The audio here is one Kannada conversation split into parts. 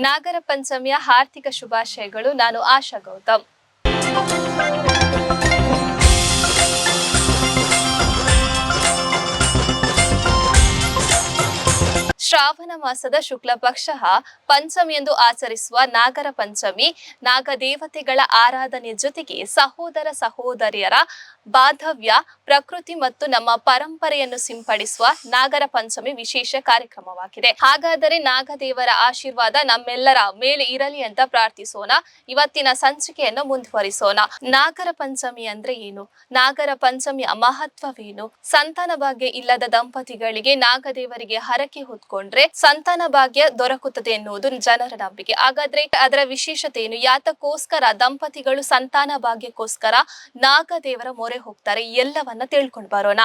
ನಾಗರ ಪಂಚಮಿಯ ಹಾರ್ದಿಕ ಶುಭಾಶಯಗಳು. ನಾನು ಆಶಾ ಗೌತಮ್. ಶ್ರಾವಣ ಮಾಸದ ಶುಕ್ಲ ಪಕ್ಷ ಪಂಚಮಿಯಂದು ಆಚರಿಸುವ ನಾಗರ ಪಂಚಮಿ ನಾಗದೇವತೆಗಳ ಆರಾಧನೆ ಜೊತೆಗೆ ಸಹೋದರ ಸಹೋದರಿಯರ ಬಾಂಧವ್ಯ, ಪ್ರಕೃತಿ ಮತ್ತು ನಮ್ಮ ಪರಂಪರೆಯನ್ನು ಸಿಂಪಡಿಸುವ ನಾಗರ ಪಂಚಮಿ ವಿಶೇಷ ಕಾರ್ಯಕ್ರಮವಾಗಿದೆ. ಹಾಗಾದರೆ ನಾಗದೇವರ ಆಶೀರ್ವಾದ ನಮ್ಮೆಲ್ಲರ ಮೇಲೆ ಇರಲಿ ಅಂತ ಪ್ರಾರ್ಥಿಸೋಣ. ಇವತ್ತಿನ ಸಂಚಿಕೆಯನ್ನು ಮುಂದುವರಿಸೋಣ. ನಾಗರ ಪಂಚಮಿ ಅಂದ್ರೆ ಏನು? ನಾಗರ ಪಂಚಮಿಯ ಮಹತ್ವವೇನು? ಸಂತಾನ ಭಾಗ್ಯ ಇಲ್ಲದ ದಂಪತಿಗಳಿಗೆ ನಾಗದೇವರಿಗೆ ಹರಕೆ ಹೊತ್ಕೊಂಡ್ರೆ ಸಂತಾನ ಭಾಗ್ಯ ದೊರಕುತ್ತದೆ ಎನ್ನುವುದು ಜನರ ನಂಬಿಕೆ. ಹಾಗಾದ್ರೆ ಅದರ ವಿಶೇಷತೆ ಏನು? ಯಾತಕ್ಕೋಸ್ಕರ ದಂಪತಿಗಳು ಸಂತಾನ ಭಾಗ್ಯಕ್ಕೋಸ್ಕರ ನಾಗದೇವರ ಮೊರೆ ಹೋಗ್ತಾರೆ? ಎಲ್ಲವನ್ನ ತಿಳ್ಕೊಂಡು ಬರೋಣ.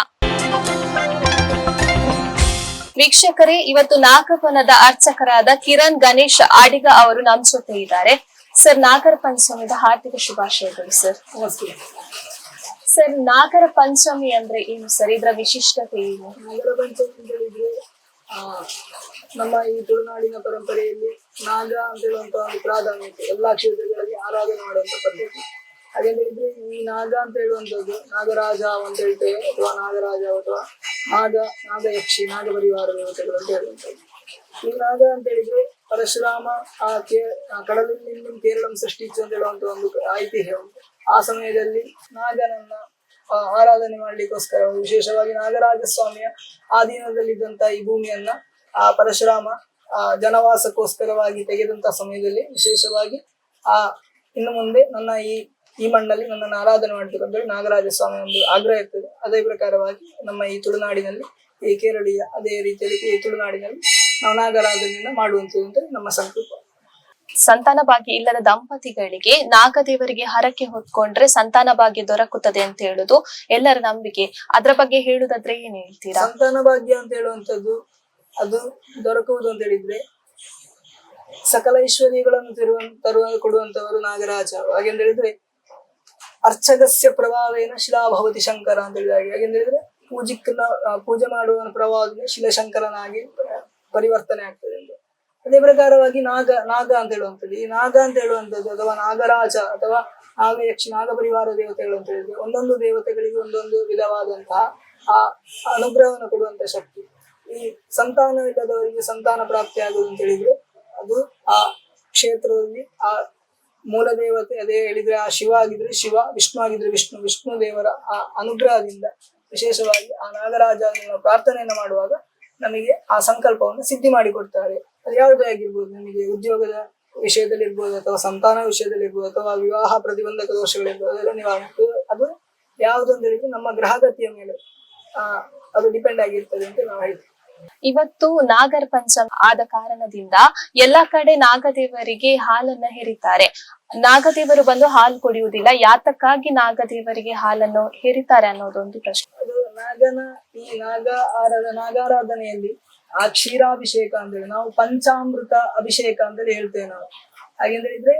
ವೀಕ್ಷಕರೇ, ಇವತ್ತು ನಾಗವನದ ಅರ್ಚಕರಾದ ಕಿರಣ್ ಗಣೇಶ್ ಆಡಿಗ ಅವರು ನಮ್ಮ ಜೊತೆ ಇದ್ದಾರೆ. ಸರ್, ನಾಗರ ಪಂಚಮಿದ ಹಾರ್ದಿಕ ಶುಭಾಶಯಗಳು ಸರ್. ಸರ್, ನಾಗರ ಪಂಚಮಿ ಅಂದ್ರೆ ಏನು ಸರ್? ಇದರ ವಿಶಿಷ್ಟತೆ ಏನು? ನಾಗರ ಪಂಚಮಿ ಅಂತ ಹೇಳಿದ್ರೆ ನಮ್ಮ ಈ ತುಳುನಾಡಿನ ಪರಂಪರೆಯಲ್ಲಿ ನಾಗ ಅಂತ ಹೇಳುವಂತ ಒಂದು ಪ್ರಾಧಾನ್ಯತೆ, ಎಲ್ಲಾ ಕ್ಷೇತ್ರಗಳಲ್ಲಿ ಆರಾಧನೆ ಮಾಡುವಂತ ಪದ್ಧತಿ. ಹಾಗೆಂತ ಹೇಳಿದ್ರೆ ಈ ನಾಗ ಅಂತ ಹೇಳುವಂತದ್ದು ನಾಗರಾಜ ಅಂತ ಹೇಳ್ತೇವೆ, ಅಥವಾ ನಾಗರಾಜ ಅಥವಾ ನಾಗಯಕ್ಷಿ, ನಾಗ ಪರಿವಾರ ದೇವತೆಗಳು ಅಂತ ಹೇಳುವಂಥದ್ದು. ಈ ನಾಗ ಅಂತ ಹೇಳಿದ್ರೆ ಪರಶುರಾಮ ಕಡಲಿನಿಂದ ಕೇರಳಂ ಸೃಷ್ಟಿಸು ಅಂತ ಹೇಳುವಂತ ಒಂದು ಐತಿಹ್ಯ ಉಂಟು. ಆ ಸಮಯದಲ್ಲಿ ನಾಗನನ್ನ ಆರಾಧನೆ ಮಾಡ್ಲಿಕ್ಕೋಸ್ಕರ ವಿಶೇಷವಾಗಿ ನಾಗರಾಜ ಸ್ವಾಮಿಯ ಆಧೀನದಲ್ಲಿದ್ದಂತ ಈ ಭೂಮಿಯನ್ನ ಆ ಪರಶುರಾಮ ಜನವಾಸಕ್ಕೋಸ್ಕರವಾಗಿ ತೆಗೆದಂತ ಸಮಯದಲ್ಲಿ ವಿಶೇಷವಾಗಿ ಇನ್ನು ಮುಂದೆ ನನ್ನ ಈ ಮಣ್ಣಲ್ಲಿ ನನ್ನನ್ನು ಆರಾಧನೆ ಮಾಡ್ಬೇಕಂತೇಳಿ ನಾಗರಾಜ ಸ್ವಾಮಿ ಒಂದು ಆಗ್ರಹ ಇರ್ತದೆ. ಅದೇ ಪ್ರಕಾರವಾಗಿ ನಮ್ಮ ಈ ತುಳುನಾಡಿನಲ್ಲಿ, ಈ ಕೇರಳೀಯ ಅದೇ ರೀತಿಯಲ್ಲಿ ಈ ತುಳುನಾಡಿನಲ್ಲಿ ನಾವು ನಾಗರಾಧನೆಯನ್ನ ಮಾಡುವಂಥದ್ದು ನಮ್ಮ ಸಂಕಲ್ಪ. ಸಂತಾನ ಭಾಗ್ಯ ಇಲ್ಲದ ದಂಪತಿಗಳಿಗೆ ನಾಗದೇವರಿಗೆ ಹರಕೆ ಹೊತ್ಕೊಂಡ್ರೆ ಸಂತಾನ ಭಾಗ್ಯ ದೊರಕುತ್ತದೆ ಅಂತ ಹೇಳುದು ಎಲ್ಲರ ನಂಬಿಕೆ. ಅದ್ರ ಬಗ್ಗೆ ಹೇಳುದಾದ್ರೆ ಏನ್ ಹೇಳ್ತೀರಾ? ಸಂತಾನ ಭಾಗ್ಯ ಅಂತ ಹೇಳುವಂತದ್ದು ಅದು ದೊರಕುವುದು ಅಂತ ಹೇಳಿದ್ರೆ ಸಕಲ ಐಶ್ವರ್ಯಗಳನ್ನು ಕೊಡುವಂತವರು ನಾಗರಾಜ. ಹಾಗೆಂತ ಹೇಳಿದ್ರೆ ಅರ್ಚಕಸ್ಯ ಪ್ರಭಾವೇನ ಶಿಲಾಭವತಿ ಶಂಕರ ಅಂತ ಹೇಳಿದಾಗ, ಹಾಗೆಂತ ಹೇಳಿದ್ರೆ ಪೂಜೆ ಮಾಡುವ ಪ್ರಭಾವದಿಂದ ಶಿಲಶಂಕರನಾಗಿ ಪರಿವರ್ತನೆ ಆಗ್ತದೆ ಅಂತ. ಅದೇ ಪ್ರಕಾರವಾಗಿ ನಾಗ ಅಂತ ಹೇಳುವಂಥದ್ದು, ಈ ನಾಗ ಅಂತ ಹೇಳುವಂಥದ್ದು ಅಥವಾ ನಾಗರಾಜ ಅಥವಾ ನಾಗಯಕ್ಷಿ, ನಾಗ ಪರಿವಾರ ದೇವತೆಗಳು ಅಂತ ಹೇಳಿದ್ರೆ ಒಂದೊಂದು ದೇವತೆಗಳಿಗೆ ಒಂದೊಂದು ವಿಧವಾದಂತಹ ಆ ಅನುಗ್ರಹವನ್ನು ಕೊಡುವಂತ ಶಕ್ತಿ. ಈ ಸಂತಾನವಿಲ್ಲದವರಿಗೆ ಸಂತಾನ ಪ್ರಾಪ್ತಿ ಆಗುವುದು ಅಂತ ಹೇಳಿದ್ರೆ ಅದು ಆ ಕ್ಷೇತ್ರದಲ್ಲಿ ಆ ಮೂಲ ದೇವತೆ, ಅದೇ ಹೇಳಿದ್ರೆ ಆ ಶಿವ ಆಗಿದ್ರೆ ಶಿವ, ವಿಷ್ಣು ಆಗಿದ್ರೆ ವಿಷ್ಣು ದೇವರ ಆ ಅನುಗ್ರಹದಿಂದ ವಿಶೇಷವಾಗಿ ಆ ನಾಗರಾಜ ಪ್ರಾರ್ಥನೆಯನ್ನು ಮಾಡುವಾಗ ನಮಗೆ ಆ ಸಂಕಲ್ಪವನ್ನು ಸಿದ್ಧಿ ಮಾಡಿಕೊಡ್ತಾರೆ. ಅದು ಯಾವುದೇ ಆಗಿರ್ಬೋದು, ನಮಗೆ ಉದ್ಯೋಗದ ವಿಷಯದಲ್ಲಿ ಇರ್ಬೋದು, ಅಥವಾ ಸಂತಾನ ವಿಷಯದಲ್ಲಿ ಇರ್ಬೋದು, ಅಥವಾ ವಿವಾಹ ಪ್ರತಿಬಂಧಕ ದೋಷಗಳಿರ್ಬೋದು, ಅದೆಲ್ಲ ನಿವಾರಣೆ. ಅದು ಯಾವುದು ಅಂತ ಹೇಳಿದ್ರೆ ನಮ್ಮ ಗ್ರಹಗತಿಯ ಮೇಲೆ ಅದು ಡಿಪೆಂಡ್ ಆಗಿರ್ತದೆ ಅಂತ ನಾವು ಹೇಳ್ತೀವಿ. ಇವತ್ತು ನಾಗರ ಪಂಚಮಿ ಆದ ಕಾರಣದಿಂದ ಎಲ್ಲಾ ಕಡೆ ನಾಗದೇವರಿಗೆ ಹಾಲನ್ನ ಹೆರಿತಾರೆ. ನಾಗದೇವರು ಬಂದು ಹಾಲು ಕುಡಿಯುವುದಿಲ್ಲ. ಯಾತಕ್ಕಾಗಿ ನಾಗದೇವರಿಗೆ ಹಾಲನ್ನು ಹೆರಿತಾರೆ ಅನ್ನೋದೊಂದು ಪ್ರಶ್ನೆ. ಅದು ಈ ನಾಗಾರಾಧನೆಯಲ್ಲಿ ಆ ಕ್ಷೀರಾಭಿಷೇಕ ಅಂತೇಳಿ ನಾವು ಪಂಚಾಮೃತ ಅಭಿಷೇಕ ಅಂತೇಳಿ ಹೇಳ್ತೇವೆ ನಾವು. ಹಾಗೆಂತ ಹೇಳಿದ್ರೆ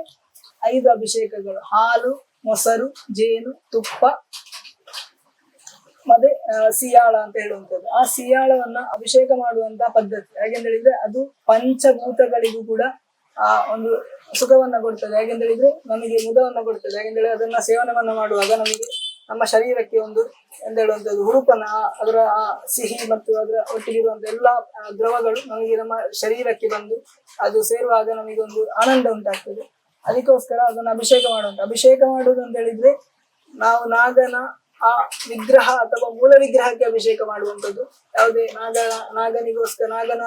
5 ಅಭಿಷೇಕಗಳು: ಹಾಲು, ಮೊಸರು, ಜೇನು, ತುಪ್ಪ ಮತ್ತೆ ಸಿಯಾಳ ಅಂತ ಹೇಳುವಂಥದ್ದು. ಆ ಸಿಯಾಳವನ್ನ ಅಭಿಷೇಕ ಮಾಡುವಂತ ಪದ್ಧತಿ. ಹಾಗೆಂತ ಹೇಳಿದ್ರೆ ಅದು ಪಂಚಭೂತಗಳಿಗೂ ಕೂಡ ಆ ಒಂದು ಸುಖವನ್ನ ಕೊಡ್ತದೆ. ಹಾಗೆಂತ ಹೇಳಿದ್ರೆ ನಮಗೆ ಮುದವನ್ನ ಕೊಡ್ತದೆ. ಹಾಗೆಂತ ಹೇಳಿ ಅದನ್ನ ಸೇವನವನ್ನ ಮಾಡುವಾಗ ನಮಗೆ ನಮ್ಮ ಶರೀರಕ್ಕೆ ಒಂದು ಎಂತ ಹೇಳುವಂಥದ್ದು ಹುರುಪನ್ನ, ಅದರ ಸಿಹಿ ಮತ್ತು ಅದರ ಒಟ್ಟಿಗಿರುವಂತ ಎಲ್ಲಾ ದ್ರವಗಳು ನಮಗೆ ನಮ್ಮ ಶರೀರಕ್ಕೆ ಬಂದು ಅದು ಸೇರುವಾಗ ನಮಗೆ ಒಂದು ಆನಂದ ಉಂಟಾಗ್ತದೆ. ಅದಕ್ಕೋಸ್ಕರ ಅದನ್ನ ಅಭಿಷೇಕ ಮಾಡುವುದು ಅಂತ ಹೇಳಿದ್ರೆ ನಾವು ನಾಗನ ಆ ವಿಗ್ರಹ ಅಥವಾ ಮೂಲ ವಿಗ್ರಹಕ್ಕೆ ಅಭಿಷೇಕ ಮಾಡುವಂಥದ್ದು. ಯಾವುದೇ ನಾಗನಿಗೋಸ್ಕರ ನಾಗನ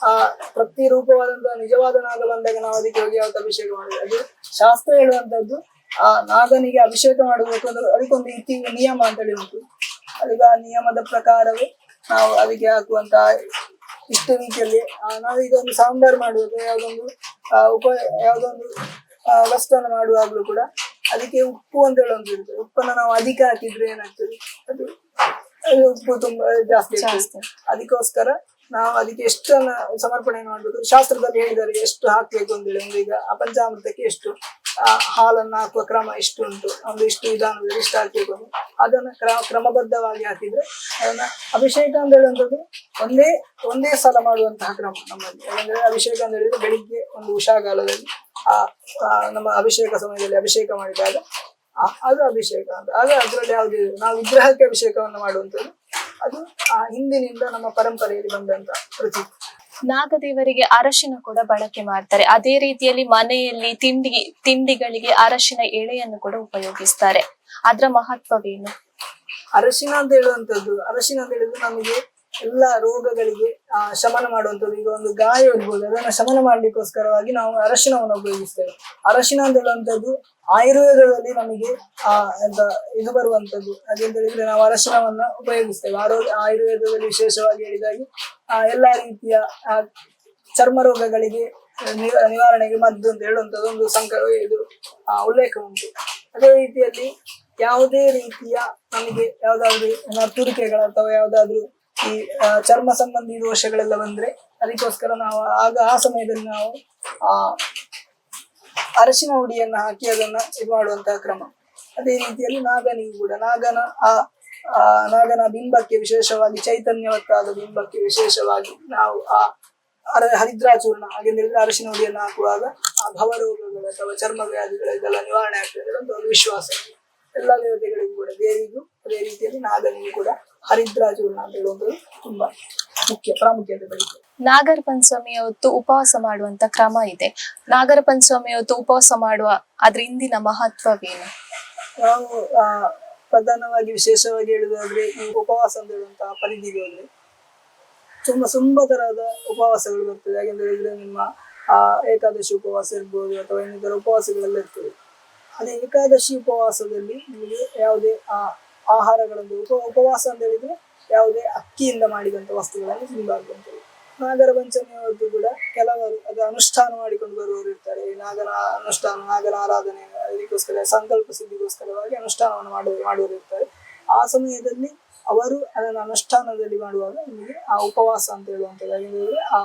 ಆ ಪ್ರತಿರೂಪವಾದಂತಹ ನಿಜವಾದ ನಾಗ ಬಂದಾಗ ನಾವು ಅದಕ್ಕೆ ಹೋಗಿ ಯಾವತ್ತು ಅಭಿಷೇಕ ಮಾಡುವುದು. ಅದು ಶಾಸ್ತ್ರ ಹೇಳುವಂತದ್ದು ಆ ನಾಗನಿಗೆ ಅಭಿಷೇಕ ಮಾಡುವುದು ಅದಕ್ಕೊಂದು ನಿಯಮ ಅಂತ ಹೇಳಿ ಉಂಟು. ಅದಕ್ಕೆ ಆ ನಿಯಮದ ಪ್ರಕಾರವೇ ನಾವು ಅದಕ್ಕೆ ಹಾಕುವಂತ ಇಷ್ಟು ರೀತಿಯಲ್ಲಿ ನಾವೀಗ ಒಂದು ಸಾಂಬಾರ್ ಮಾಡುವಾಗ ಯಾವುದೊಂದು ವಸ್ತುವನ್ನು ಮಾಡುವಾಗ್ಲೂ ಕೂಡ ಅದಕ್ಕೆ ಉಪ್ಪು ಅಂತ ಹೇಳುವಂತ ಇರ್ತದೆ. ಉಪ್ಪನ್ನ ನಾವು ಅಧಿಕ ಹಾಕಿದ್ರೆ ಏನಾಗ್ತದೆ, ಅದು ಉಪ್ಪು ತುಂಬಾ ಜಾಸ್ತಿ. ಅದಕ್ಕೋಸ್ಕರ ನಾವು ಅದಕ್ಕೆ ಎಷ್ಟನ್ನ ಸಮರ್ಪಣೆ ಮಾಡ್ಬೇಕು. ಶಾಸ್ತ್ರದಲ್ಲಿ ಹೇಳಿದ್ದಾರೆ ಎಷ್ಟು ಹಾಕ್ಬೇಕು ಅಂತ ಹೇಳಿ. ಈಗ ಪಂಚಾಮೃತಕ್ಕೆ ಎಷ್ಟು, ಹಾಲನ್ನು ಹಾಕುವ ಕ್ರಮ ಇಷ್ಟು ಉಂಟು, ಒಂದು ಇಷ್ಟು ವಿಧಾನದಲ್ಲಿ ಇಷ್ಟು ಹಾಕಬೇಕು, ಅದನ್ನ ಕ್ರಮಬದ್ಧವಾಗಿ ಹಾಕಿದ್ರೆ ಅದನ್ನ ಅಭಿಷೇಕ ಅಂತ ಹೇಳುವಂಥದ್ದು ಒಂದೇ ಸಲ ಮಾಡುವಂತಹ ಕ್ರಮ ನಮ್ಮಲ್ಲಿ. ಯಾಕಂದ್ರೆ ಅಭಿಷೇಕ ಅಂತ ಹೇಳಿದ್ರೆ ಬೆಳಿಗ್ಗೆ ಒಂದು ಉಷಾಕಾಲದಲ್ಲಿ ನಮ್ಮ ಅಭಿಷೇಕ ಸಮಯದಲ್ಲಿ ಅಭಿಷೇಕ ಮಾಡಿದಾಗ ಅದು ಅಭಿಷೇಕ ಅಂತ. ಆಗ ಅದರಲ್ಲಿ ಯಾವುದು ನಾವು ವಿಗ್ರಹಕ್ಕೆ ಅಭಿಷೇಕವನ್ನು ಮಾಡುವಂಥದ್ದು ಅದು ಹಿಂದಿನಿಂದ ನಮ್ಮ ಪರಂಪರೆಯಲ್ಲಿ ಬಂದಂತ ಪ್ರತೀಕ. ನಾಗದೇವರಿಗೆ ಅರಶಿನ ಕೂಡ ಬಳಕೆ ಮಾಡ್ತಾರೆ. ಅದೇ ರೀತಿಯಲ್ಲಿ ಮನೆಯಲ್ಲಿ ತಿಂಡಿಗಳಿಗೆ ಅರಶಿನ ಎಳೆಯನ್ನು ಕೂಡ ಉಪಯೋಗಿಸ್ತಾರೆ. ಅದ್ರ ಮಹತ್ವವೇನು? ಅರಶಿನ ಅಂತ ಹೇಳಿದ್ರೆ ನಮಗೆ ಎಲ್ಲ ರೋಗಗಳಿಗೆ ಶಮನ ಮಾಡುವಂಥದ್ದು. ಈಗ ಒಂದು ಗಾಯ ಇರ್ಬೋದು, ಅದನ್ನ ಶಮನ ಮಾಡ್ಲಿಕ್ಕೋಸ್ಕರವಾಗಿ ನಾವು ಅರಶಿನವನ್ನು ಉಪಯೋಗಿಸ್ತೇವೆ. ಅರಶಿನ ಅಂತ ಹೇಳುವಂಥದ್ದು ಆಯುರ್ವೇದದಲ್ಲಿ ನಮಗೆ ಇದು ಬರುವಂಥದ್ದು. ಅದೇಂತ ಹೇಳಿದ್ರೆ ನಾವು ಅರಶಿನವನ್ನ ಉಪಯೋಗಿಸ್ತೇವೆ. ಆಯುರ್ವೇದದಲ್ಲಿ ವಿಶೇಷವಾಗಿ ಹೇಳಿದಾಗಿ ಎಲ್ಲಾ ರೀತಿಯ ಚರ್ಮ ರೋಗಗಳಿಗೆ ನಿವಾರಣೆಗೆ ಮದ್ದು ಅಂತ ಹೇಳುವಂಥದ್ದು ಒಂದು ಇದು ಉಲ್ಲೇಖ ಉಂಟು. ಅದೇ ರೀತಿಯಲ್ಲಿ ಯಾವುದೇ ರೀತಿಯ ನಮಗೆ ಯಾವ್ದಾದ್ರು ತುರಿಕೆಗಳು ಅಥವಾ ಯಾವ್ದಾದ್ರು ಈ ಚರ್ಮ ಸಂಬಂಧಿ ದೋಷಗಳೆಲ್ಲ ಬಂದ್ರೆ ಅದಕ್ಕೋಸ್ಕರ ನಾವು ಆ ಸಮಯದಲ್ಲಿ ನಾವು ಅರಶಿನ ಹುಡಿಯನ್ನ ಹಾಕಿ ಅದನ್ನ ಇದು ಮಾಡುವಂತಹ ಕ್ರಮ. ಅದೇ ರೀತಿಯಲ್ಲಿ ನಾಗನಿಗೂ ಕೂಡ ನಾಗನ ಬಿಂಬಕ್ಕೆ ವಿಶೇಷವಾಗಿ ಚೈತನ್ಯವತ್ತಾದ ಬಿಂಬಕ್ಕೆ ವಿಶೇಷವಾಗಿ ನಾವು ಹರಿದ್ರಾಚೂರ್ಣ ಹಾಗೆಂದ್ರೆ ಅರಶಿನ ಹುಡಿಯನ್ನು ಹಾಕುವಾಗ ಆ ಭವರೋಗಗಳು ಅಥವಾ ಚರ್ಮ ವ್ಯಾಧಿಗಳು ಇದೆಲ್ಲ ನಿವಾರಣೆ ಆಗ್ತದೆ ಅಂತ ಒಂದು ವಿಶ್ವಾಸ. ಎಲ್ಲ ದೇವತೆಗಳಿಗೂ ಕೂಡ ದೇವಿಗೂ ಅದೇ ರೀತಿಯಲ್ಲಿ ನಾಗನಿಗೂ ಕೂಡ ಹರಿದ್ರಾಚೂರ್ಣ ಅಂತ ಹೇಳುವಂಥದ್ದು ತುಂಬಾ ಪ್ರಾಮುಖ್ಯತೆ ಪಡೆಯುತ್ತೆ. ನಾಗರ ಪಂಚಮಿಯ ಹೊತ್ತು ಉಪವಾಸ ಮಾಡುವಂತ ಕ್ರಮ ಇದೆ. ನಾಗರ ಪಂಚಮಿಯ ಹೊತ್ತು ಉಪವಾಸ ಮಾಡುವ ಅದ್ರ ಹಿಂದಿನ ಮಹತ್ವವೇನು? ನಾವು ಪ್ರಧಾನವಾಗಿ ವಿಶೇಷವಾಗಿ ಹೇಳುವುದಾದ್ರೆ ಈ ಉಪವಾಸ ಅಂತ ಹೇಳುವಂತಹ ಪರಿಧಿಗೆ ಹೋದ್ರೆ ತುಂಬಾ ತರಹದ ಉಪವಾಸಗಳು ಬರ್ತದೆ. ಯಾಕೆಂತ ಹೇಳಿದ್ರೆ ನಿಮ್ಮ ಏಕಾದಶಿ ಉಪವಾಸ ಇರ್ಬೋದು ಅಥವಾ ಇನ್ನಿತರ ಉಪವಾಸಗಳೆಲ್ಲ ಇರ್ತದೆ. ಅದೇ ಏಕಾದಶಿ ಉಪವಾಸದಲ್ಲಿ ನಿಮಗೆ ಯಾವುದೇ ಆಹಾರಗಳನ್ನು ಉಪವಾಸ ಅಂತ ಹೇಳಿದ್ರೆ ಯಾವುದೇ ಅಕ್ಕಿಯಿಂದ ಮಾಡಿದಂತ ವಸ್ತುಗಳನ್ನು ತಿನ್ನಬಾರ್ದು ಅಂತ ಹೇಳಿ. ನಾಗರ ಪಂಚಮಿಯ ಹೊತ್ತು ಕೂಡ ಕೆಲವರು ಅದು ಅನುಷ್ಠಾನ ಮಾಡಿಕೊಂಡು ಬರುವವರು ಇರ್ತಾರೆ. ಈ ನಾಗರ ಆರಾಧನೆ ಅದಕ್ಕೋಸ್ಕರ ಸಂಕಲ್ಪ ಸಿದ್ಧಿಗೋಸ್ಕರವಾಗಿ ಅನುಷ್ಠಾನವನ್ನು ಮಾಡುವವರು ಇರ್ತಾರೆ. ಆ ಸಮಯದಲ್ಲಿ ಅವರು ಅದನ್ನು ಅನುಷ್ಠಾನದಲ್ಲಿ ಮಾಡುವಾಗ ನಿಮಗೆ ಆ ಉಪವಾಸ ಅಂತ ಹೇಳುವಂಥದ್ದು. ಹಾಗೆಂದ್ರೆ ಆ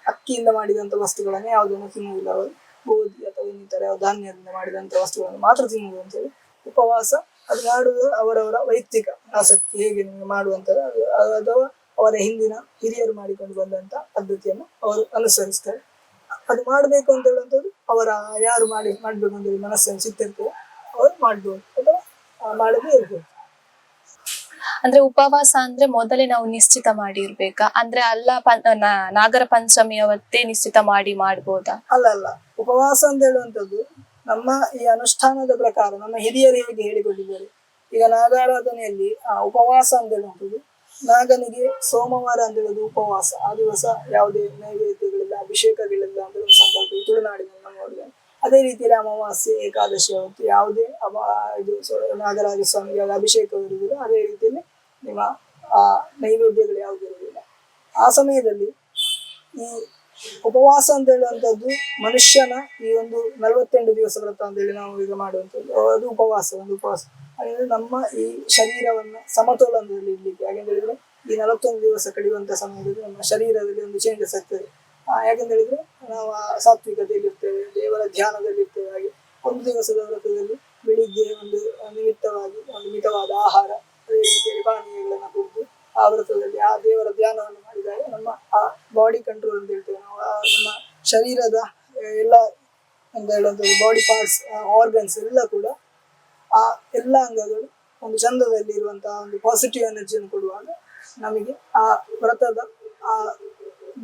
ಅಕ್ಕಿಯಿಂದ ಮಾಡಿದಂಥ ವಸ್ತುಗಳನ್ನೇ ಯಾವುದನ್ನು ತಿನ್ನುವುದಿಲ್ಲ. ಅವರು ಗೋಧಿ ಅಥವಾ ಇನ್ನಿತರ ಧಾನ್ಯದಿಂದ ಮಾಡಿದಂಥ ವಸ್ತುಗಳನ್ನು ಮಾತ್ರ ತಿನ್ನುವುದು ಅಂತೇಳಿ ಉಪವಾಸ ಅದು ಮಾಡುವುದು ಅವರವರ ವೈಯಕ್ತಿಕ ಆಸಕ್ತಿ, ಹೇಗೆ ನಿಮಗೆ ಮಾಡುವಂಥದ್ದು ಅಥವಾ ಅವರ ಹಿಂದಿನ ಹಿರಿಯರು ಮಾಡಿಕೊಂಡು ಬಂದಂತ ಪದ್ಧತಿಯನ್ನು ಅವರು ಅನುಸರಿಸ್ತಾರೆ. ಅದು ಮಾಡಬೇಕು ಅಂತ ಹೇಳುವಂಥದ್ದು ಅವರ ಯಾರು ಮಾಡ್ಬೇಕು ಅಂತ ಹೇಳಿ ಮನಸ್ಸನ್ನು ಚಿತ್ತಿರ್ತದೆ ಅವರು ಮಾಡ್ಬೋದು ಅಥವಾ ಮಾಡದೇ ಇರ್ಬೋದು. ಅಂದ್ರೆ ಉಪವಾಸ ಅಂದ್ರೆ ಮೊದಲೇ ನಾವು ನಿಶ್ಚಿತ ಮಾಡಿ ಇರ್ಬೇಕಾ? ಅಂದ್ರೆ ನಾಗರ ಪಂಚಮಿ ಅವತ್ತೇ ನಿಶ್ಚಿತ ಮಾಡ್ಬೋದಾ? ಅಲ್ಲ, ಉಪವಾಸ ಅಂತ ಹೇಳುವಂಥದ್ದು ನಮ್ಮ ಈ ಅನುಷ್ಠಾನದ ಪ್ರಕಾರ ನಮ್ಮ ಹಿರಿಯರು ಹೇಗೆ ಹೇಳಿಕೊಟ್ಟಿದ್ದಾರೆ. ಈಗ ನಾಗಾರಾಧನೆಯಲ್ಲಿ ಉಪವಾಸ ಅಂತ ಹೇಳುವಂಥದ್ದು ನಾಗನಿಗೆ ಸೋಮವಾರ ಅಂತ ಹೇಳುದು ಉಪವಾಸ. ಆ ದಿವಸ ಯಾವುದೇ ನೈವೇದ್ಯಗಳಿಲ್ಲ, ಅಭಿಷೇಕಗಳಿಲ್ಲ ಅಂತ ಒಂದು ಸಂಕಲ್ಪ ಈ ತುಳುನಾಡಿನಲ್ಲಿ ನಾವು ನೋಡಿದ್ದೇವೆ. ಅದೇ ರೀತಿಯಲ್ಲಿ ಅಮಾವಾಸ್ಯೆ ಏಕಾದಶಿ ಅವತ್ತು ಯಾವುದೇ ನಾಗರಾಜ ಸ್ವಾಮಿಗೆ ಅಭಿಷೇಕ ಇರುವುದಿಲ್ಲ. ಅದೇ ರೀತಿಯಲ್ಲಿ ನಿಮ್ಮ ನೈವೇದ್ಯಗಳು ಯಾವುದು ಇರುವುದಿಲ್ಲ. ಆ ಸಮಯದಲ್ಲಿ ಈ ಉಪವಾಸ ಅಂತ ಹೇಳುವಂಥದ್ದು ಮನುಷ್ಯನ ಈ ಒಂದು 48 ದಿವಸ ವ್ರತ ಅಂತ ಹೇಳಿ ನಾವು ಈಗ ಮಾಡುವಂಥದ್ದು ಅದು ಉಪವಾಸ. ಹಾಗೆಂದ್ರೆ ನಮ್ಮ ಈ ಶರೀರವನ್ನ ಸಮತೋಲನದಲ್ಲಿ ಇರ್ಲಿಕ್ಕೆ. ಯಾಕೆಂತ ಹೇಳಿದ್ರೆ ಈ 41 ದಿವಸ ಕಳೆಯುವಂತ ಸಮಯದಲ್ಲಿ ನಮ್ಮ ಶರೀರದಲ್ಲಿ ಒಂದು ಚೇಂಜಸ್ ಆಗ್ತದೆ. ಯಾಕೆಂತ ಹೇಳಿದ್ರೆ ನಾವು ಸಾತ್ವಿಕತೆಯಲ್ಲಿ ಇರ್ತೇವೆ, ದೇವರ ಧ್ಯಾನದಲ್ಲಿ ಇರ್ತೇವೆ. ಹಾಗೆ ಒಂದು ದಿವಸದ ವ್ರತದಲ್ಲಿ ಬೆಳಿಗ್ಗೆ ಒಂದು ನಿಮಿತ್ತವಾಗಿ ಒಂದು ಮಿತವಾದ ಆಹಾರ, ಅದೇ ರೀತಿಯಲ್ಲಿ ಪಾನೀಯಗಳನ್ನ ಕುಡಿದು ಆ ವ್ರತದಲ್ಲಿ ಆ ದೇವರ ಧ್ಯಾನವನ್ನು ಮಾಡಿದಾಗ ನಮ್ಮ ಆ ಬಾಡಿ ಕಂಟ್ರೋಲ್ ಅಂತ ಹೇಳ್ತೇವೆ ನಾವು. ನಮ್ಮ ಶರೀರದ ಎಲ್ಲ ಅಂತ ಹೇಳುವಂಥದ್ದು ಬಾಡಿ ಪಾರ್ಟ್ಸ್ ಆರ್ಗನ್ಸ್ ಎಲ್ಲ ಕೂಡ ಆ ಎಲ್ಲ ಅಂಗಗಳು ಒಂದು ಚಂದದಲ್ಲಿ ಇರುವಂತಹ ಒಂದು ಪಾಸಿಟಿವ್ ಎನರ್ಜಿಯನ್ನು ಕೊಡುವಾಗ ನಮಗೆ ಆ ವ್ರತದ ಆ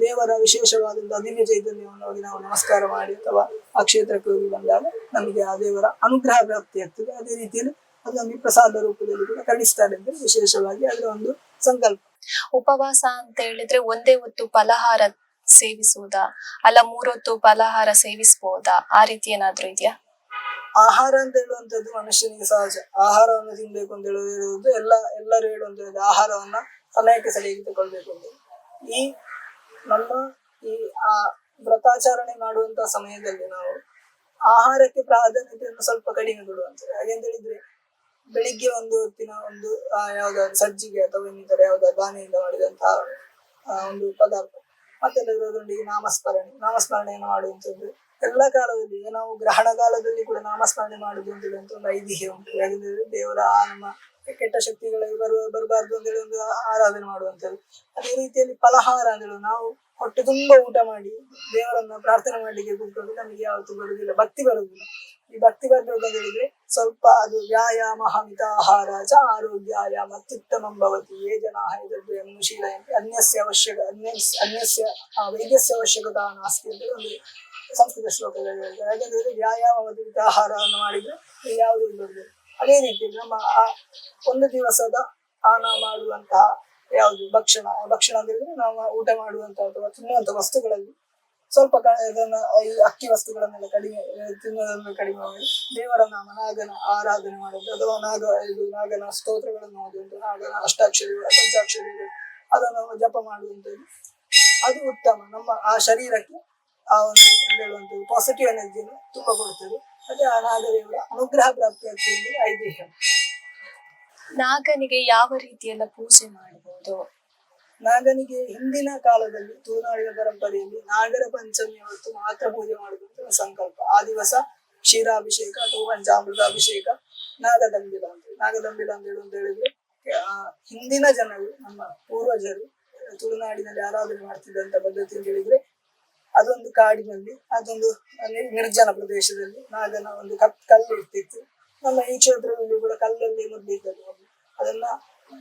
ದೇವರ ವಿಶೇಷವಾದಂತಹ ದಿವ್ಯ ಚೈತನ್ಯವನ್ನು ಹೋಗಿ ನಾವು ನಮಸ್ಕಾರ ಮಾಡಿ ಅಥವಾ ಆ ಕ್ಷೇತ್ರಕ್ಕೆ ಹೋಗಿ ಬಂದಾಗ ನಮಗೆ ಆ ದೇವರ ಅನುಗ್ರಹ ಪ್ರಾಪ್ತಿ ಆಗ್ತದೆ. ಅದೇ ರೀತಿಯಲ್ಲಿ ಅದು ನಮಗೆ ಪ್ರಸಾದ ರೂಪದಲ್ಲಿ ಕೂಡ ಕರುಣಿಸ್ತಾರೆ ಅಂತ ವಿಶೇಷವಾಗಿ ಅದರ ಒಂದು ಸಂಕಲ್ಪ. ಉಪವಾಸ ಅಂತ ಹೇಳಿದ್ರೆ ಒಂದೇ ಹೊತ್ತು ಫಲಹಾರ ಸೇವಿಸುವುದಾ ಅಲ್ಲ 3 ಹೊತ್ತು ಫಲಹಾರ ಸೇವಿಸಬಹುದಾ? ಆ ರೀತಿ ಏನಾದ್ರೂ ಇದೆಯಾ? ಆಹಾರ ಅಂತ ಹೇಳುವಂಥದ್ದು ಮನುಷ್ಯನಿಗೆ ಸಹಜ. ಆಹಾರವನ್ನು ತಿನ್ಬೇಕು ಅಂತ ಹೇಳುವುದು ಎಲ್ಲರೂ ಹೇಳುವಂಥದ್ದು ಆಹಾರವನ್ನ ಸಮಯಕ್ಕೆ ಸರಿಯಾಗಿ ತಗೊಳ್ಬೇಕು ಅಂತ. ಈ ನಮ್ಮ ಈ ವ್ರತಾಚರಣೆ ಮಾಡುವಂತಹ ಸಮಯದಲ್ಲಿ ನಾವು ಆಹಾರಕ್ಕೆ ಪ್ರಾಧಾನ್ಯತೆಯನ್ನು ಸ್ವಲ್ಪ ಕಡಿಮೆ ಕೊಡುವಂಥದ್ದು. ಹಾಗೆಂತ ಹೇಳಿದ್ರೆ ಬೆಳಿಗ್ಗೆ ಒಂದು ಹೊತ್ತಿನ ಒಂದು ಯಾವ್ದಾದ್ರು ಸಜ್ಜಿಗೆ ಅಥವಾ ಇನ್ನಿತರ ಯಾವ್ದಾದ್ರು ಧಾನ್ಯದಿಂದ ಮಾಡಿದಂತಹ ಒಂದು ಪದಾರ್ಥ ಮತ್ತೆ ಅದರೊಂದಿಗೆ ನಾಮಸ್ಮರಣೆಯನ್ನು ಮಾಡುವಂಥದ್ದು. ಎಲ್ಲ ಕಾಲದಲ್ಲಿ ಈಗ ನಾವು ಗ್ರಹಣ ಕಾಲದಲ್ಲಿ ಕೂಡ ನಾಮಸ್ಮರಣೆ ಮಾಡುದು ಅಂತೇಳಿ ಅಂತ ಒಂದು ಐತಿಹ್ಯ ಉಂಟು. ಯಾಕಂದ್ರೆ ದೇವರ ನಮ್ಮ ಕೆಟ್ಟ ಶಕ್ತಿಗಳಿಗೆ ಬರಬಾರ್ದು ಅಂತೇಳಿ ಒಂದು ಆರಾಧನೆ ಮಾಡುವಂಥದ್ದು. ಅದೇ ರೀತಿಯಲ್ಲಿ ಫಲಹಾರ ಅಂತೇಳಿ ನಾವು ಹೊಟ್ಟೆ ತುಂಬಾ ಊಟ ಮಾಡಿ ದೇವರನ್ನ ಪ್ರಾರ್ಥನೆ ಮಾಡ್ಲಿಕ್ಕೆ ಕೂತ್ಕೊಂಡು ನಮಗೆ ಯಾವತ್ತೂ ಬರುದಿಲ್ಲ, ಭಕ್ತಿ ಬರುದಿಲ್ಲ. ಈ ಭಕ್ತಿ ಬರ್ಬೇಕು ಅಂತ ಹೇಳಿದ್ರೆ ಸ್ವಲ್ಪ ಅದು ವ್ಯಾಯಾಮ ಮಿತಾಹಾರ ಚ ಆರೋಗ್ಯಾಯ ಅತ್ಯುತ್ತಮಂ ಭವತಿ ಯೇ ಜನಾ ಶೀಲ ಅನ್ಯಸ್ಯ ಅವಶ್ಯಕ ಅನ್ಯಸ್ಯ ವೈದ್ಯಸ್ಯ ಅವಶ್ಯಕತಾ ನಾಸ್ತಿ ಅಂತ ಒಂದು ಸಂಸ್ಕೃತ ಶ್ಲೋಕದಲ್ಲಿ ಹೇಳ್ತಾರೆ. ಯಾಕಂದ್ರೆ ವ್ಯಾಯಾಮ ಮತ್ತು ಮಿತಾಹಾರವನ್ನು ಮಾಡಿದ್ರೆ ಯಾವುದೂ ಬರುದಿಲ್ಲ. ಅದೇ ರೀತಿಯಲ್ಲಿ ನಮ್ಮ ಆ ಒಂದು ದಿವಸದ ನಾವು ಮಾಡುವಂತಹ ಯಾವುದು ಭಕ್ಷಣ ಅಂತ ಹೇಳಿದ್ರೆ ನಾವು ಊಟ ಮಾಡುವಂತಹ ಅಥವಾ ತಿನ್ನುವಂತ ವಸ್ತುಗಳಲ್ಲಿ ಸ್ವಲ್ಪ ಅದನ್ನ ಈ ಅಕ್ಕಿ ವಸ್ತುಗಳನ್ನೆಲ್ಲ ಕಡಿಮೆ ತಿನ್ನೋದನ್ನು ಕಡಿಮೆ ಮಾಡಿ ದೇವರ ನಾಮ ನಾಗನ ಆರಾಧನೆ ಮಾಡುವುದು ಅಥವಾ ನಾಗನ ಸ್ತೋತ್ರಗಳನ್ನು ಓದುವುದು, ನಾಗನ ಅಷ್ಟಾಕ್ಷರಿಗಳು ಪಂಚಾಕ್ಷರಿಗಳು ಅದನ್ನು ಜಪ ಮಾಡುವಂಥದ್ದು ಅದು ಉತ್ತಮ. ನಮ್ಮ ಆ ಶರೀರಕ್ಕೆ ಆ ಒಂದು ಹೇಳುವಂಥದ್ದು ಪಾಸಿಟಿವ್ ಎನರ್ಜಿಯನ್ನು ತುಂಬ ಕೊಡ್ತದೆ. ಮತ್ತೆ ಆ ನಾಗದೇವರ ಅನುಗ್ರಹ ಪ್ರಾಪ್ತಿಯಾಗ್ತದೆ ಐತಿಹ್ಯ. ನಾಗನಿಗೆ ಯಾವ ರೀತಿಯೆಲ್ಲ ಪೂಜೆ ಮಾಡಬಹುದು? ನಾಗನಿಗೆ ಹಿಂದಿನ ಕಾಲದಲ್ಲಿ ತುಳುನಾಡಿನ ಪರಂಪರೆಯಲ್ಲಿ ನಾಗರ ಪಂಚಮಿ ಹೊತ್ತು ಮಾತ್ರ ಪೂಜೆ ಮಾಡುವುದು ಅಂತ ಸಂಕಲ್ಪ. ಆ ದಿವಸ ಕ್ಷೀರಾಭಿಷೇಕ ಅಥವಾ ಪಂಚಾಮೃತಾಭಿಷೇಕ ನಾಗದಂಬಿಲ ಅಂತ ಹೇಳಿದ್ರೆ ಹಿಂದಿನ ಜನರು ನಮ್ಮ ಪೂರ್ವಜರು ತುಳುನಾಡಿನಲ್ಲಿ ಆರಾಧನೆ ಮಾಡ್ತಿದ್ದಂತ ಪದ್ಧತಿ ಅಂತ ಹೇಳಿದ್ರೆ ಅದೊಂದು ಕಾಡಿನಲ್ಲಿ ಅದೊಂದು ನಿರ್ಜನ ಪ್ರದೇಶದಲ್ಲಿ ನಾಗನ ಒಂದು ಕಲ್ಲು ಇರ್ತಿತ್ತು. ನಮ್ಮ ಈ ಕ್ಷೇತ್ರದಲ್ಲಿ ಕೂಡ ಕಲ್ಲಲ್ಲಿ ಮೊದಲಿದ್ದದ್ದು. ಅದನ್ನ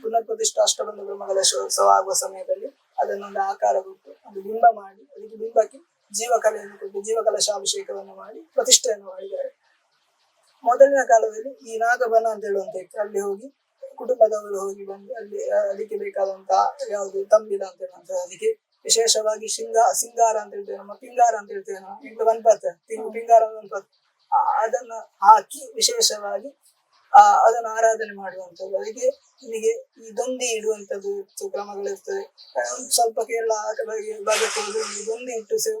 ಪುನರ್ ಪ್ರತಿಷ್ಠಾ ಅಷ್ಟಬಂಧ ಬ್ರಹ್ಮಕಲಶೋತ್ಸವ ಆಗುವ ಸಮಯದಲ್ಲಿ ಅದನ್ನೊಂದು ಆಕಾರ ಕೊಟ್ಟು ಒಂದು ಬಿಂಬ ಮಾಡಿ ಅದಕ್ಕೆ ಬಿಂಬಕ್ಕೆ ಜೀವಕಲೆಯನ್ನು ಕೊಟ್ಟು ಜೀವಕಲಶಾಭಿಷೇಕವನ್ನು ಮಾಡಿ ಪ್ರತಿಷ್ಠೆಯನ್ನು ಮಾಡಿದ್ದಾರೆ. ಮೊದಲಿನ ಕಾಲದಲ್ಲಿ ಈ ನಾಗಬನ ಅಂತ ಹೇಳುವಂತ ಇತ್ತು. ಅಲ್ಲಿ ಹೋಗಿ ಕುಟುಂಬದವರು ಹೋಗಿ ಬಂದು ಅಲ್ಲಿ ಅದಕ್ಕೆ ಬೇಕಾದಂತಹ ಯಾವುದು ತಂಬಿಲ ಅಂತ ಹೇಳುವಂತ ಅದಕ್ಕೆ ವಿಶೇಷವಾಗಿ ಸಿಂಗಾರ ಅಂತ ಹೇಳ್ತೇವೆ, ನಮ್ಮ ಪಿಂಗಾರ ಅಂತ ಹೇಳ್ತೇವೆ ನಾವು, ಈಗ ಪಿಂಗಾರ ಅದನ್ನ ಹಾಕಿ ವಿಶೇಷವಾಗಿ ಅದನ್ನು ಆರಾಧನೆ ಮಾಡುವಂಥದ್ದು. ಅದಕ್ಕೆ ನಿಮಗೆ ಈ ದೊಂದಿ ಇಡುವಂಥದ್ದು ಕ್ರಮಗಳಿರ್ತದೆ. ಸ್ವಲ್ಪ ಕೇರಳ ಭಾಗಕ್ಕೆ ಹೋದ್ರೆ ದೊಂದಿ ಇಟ್ಟು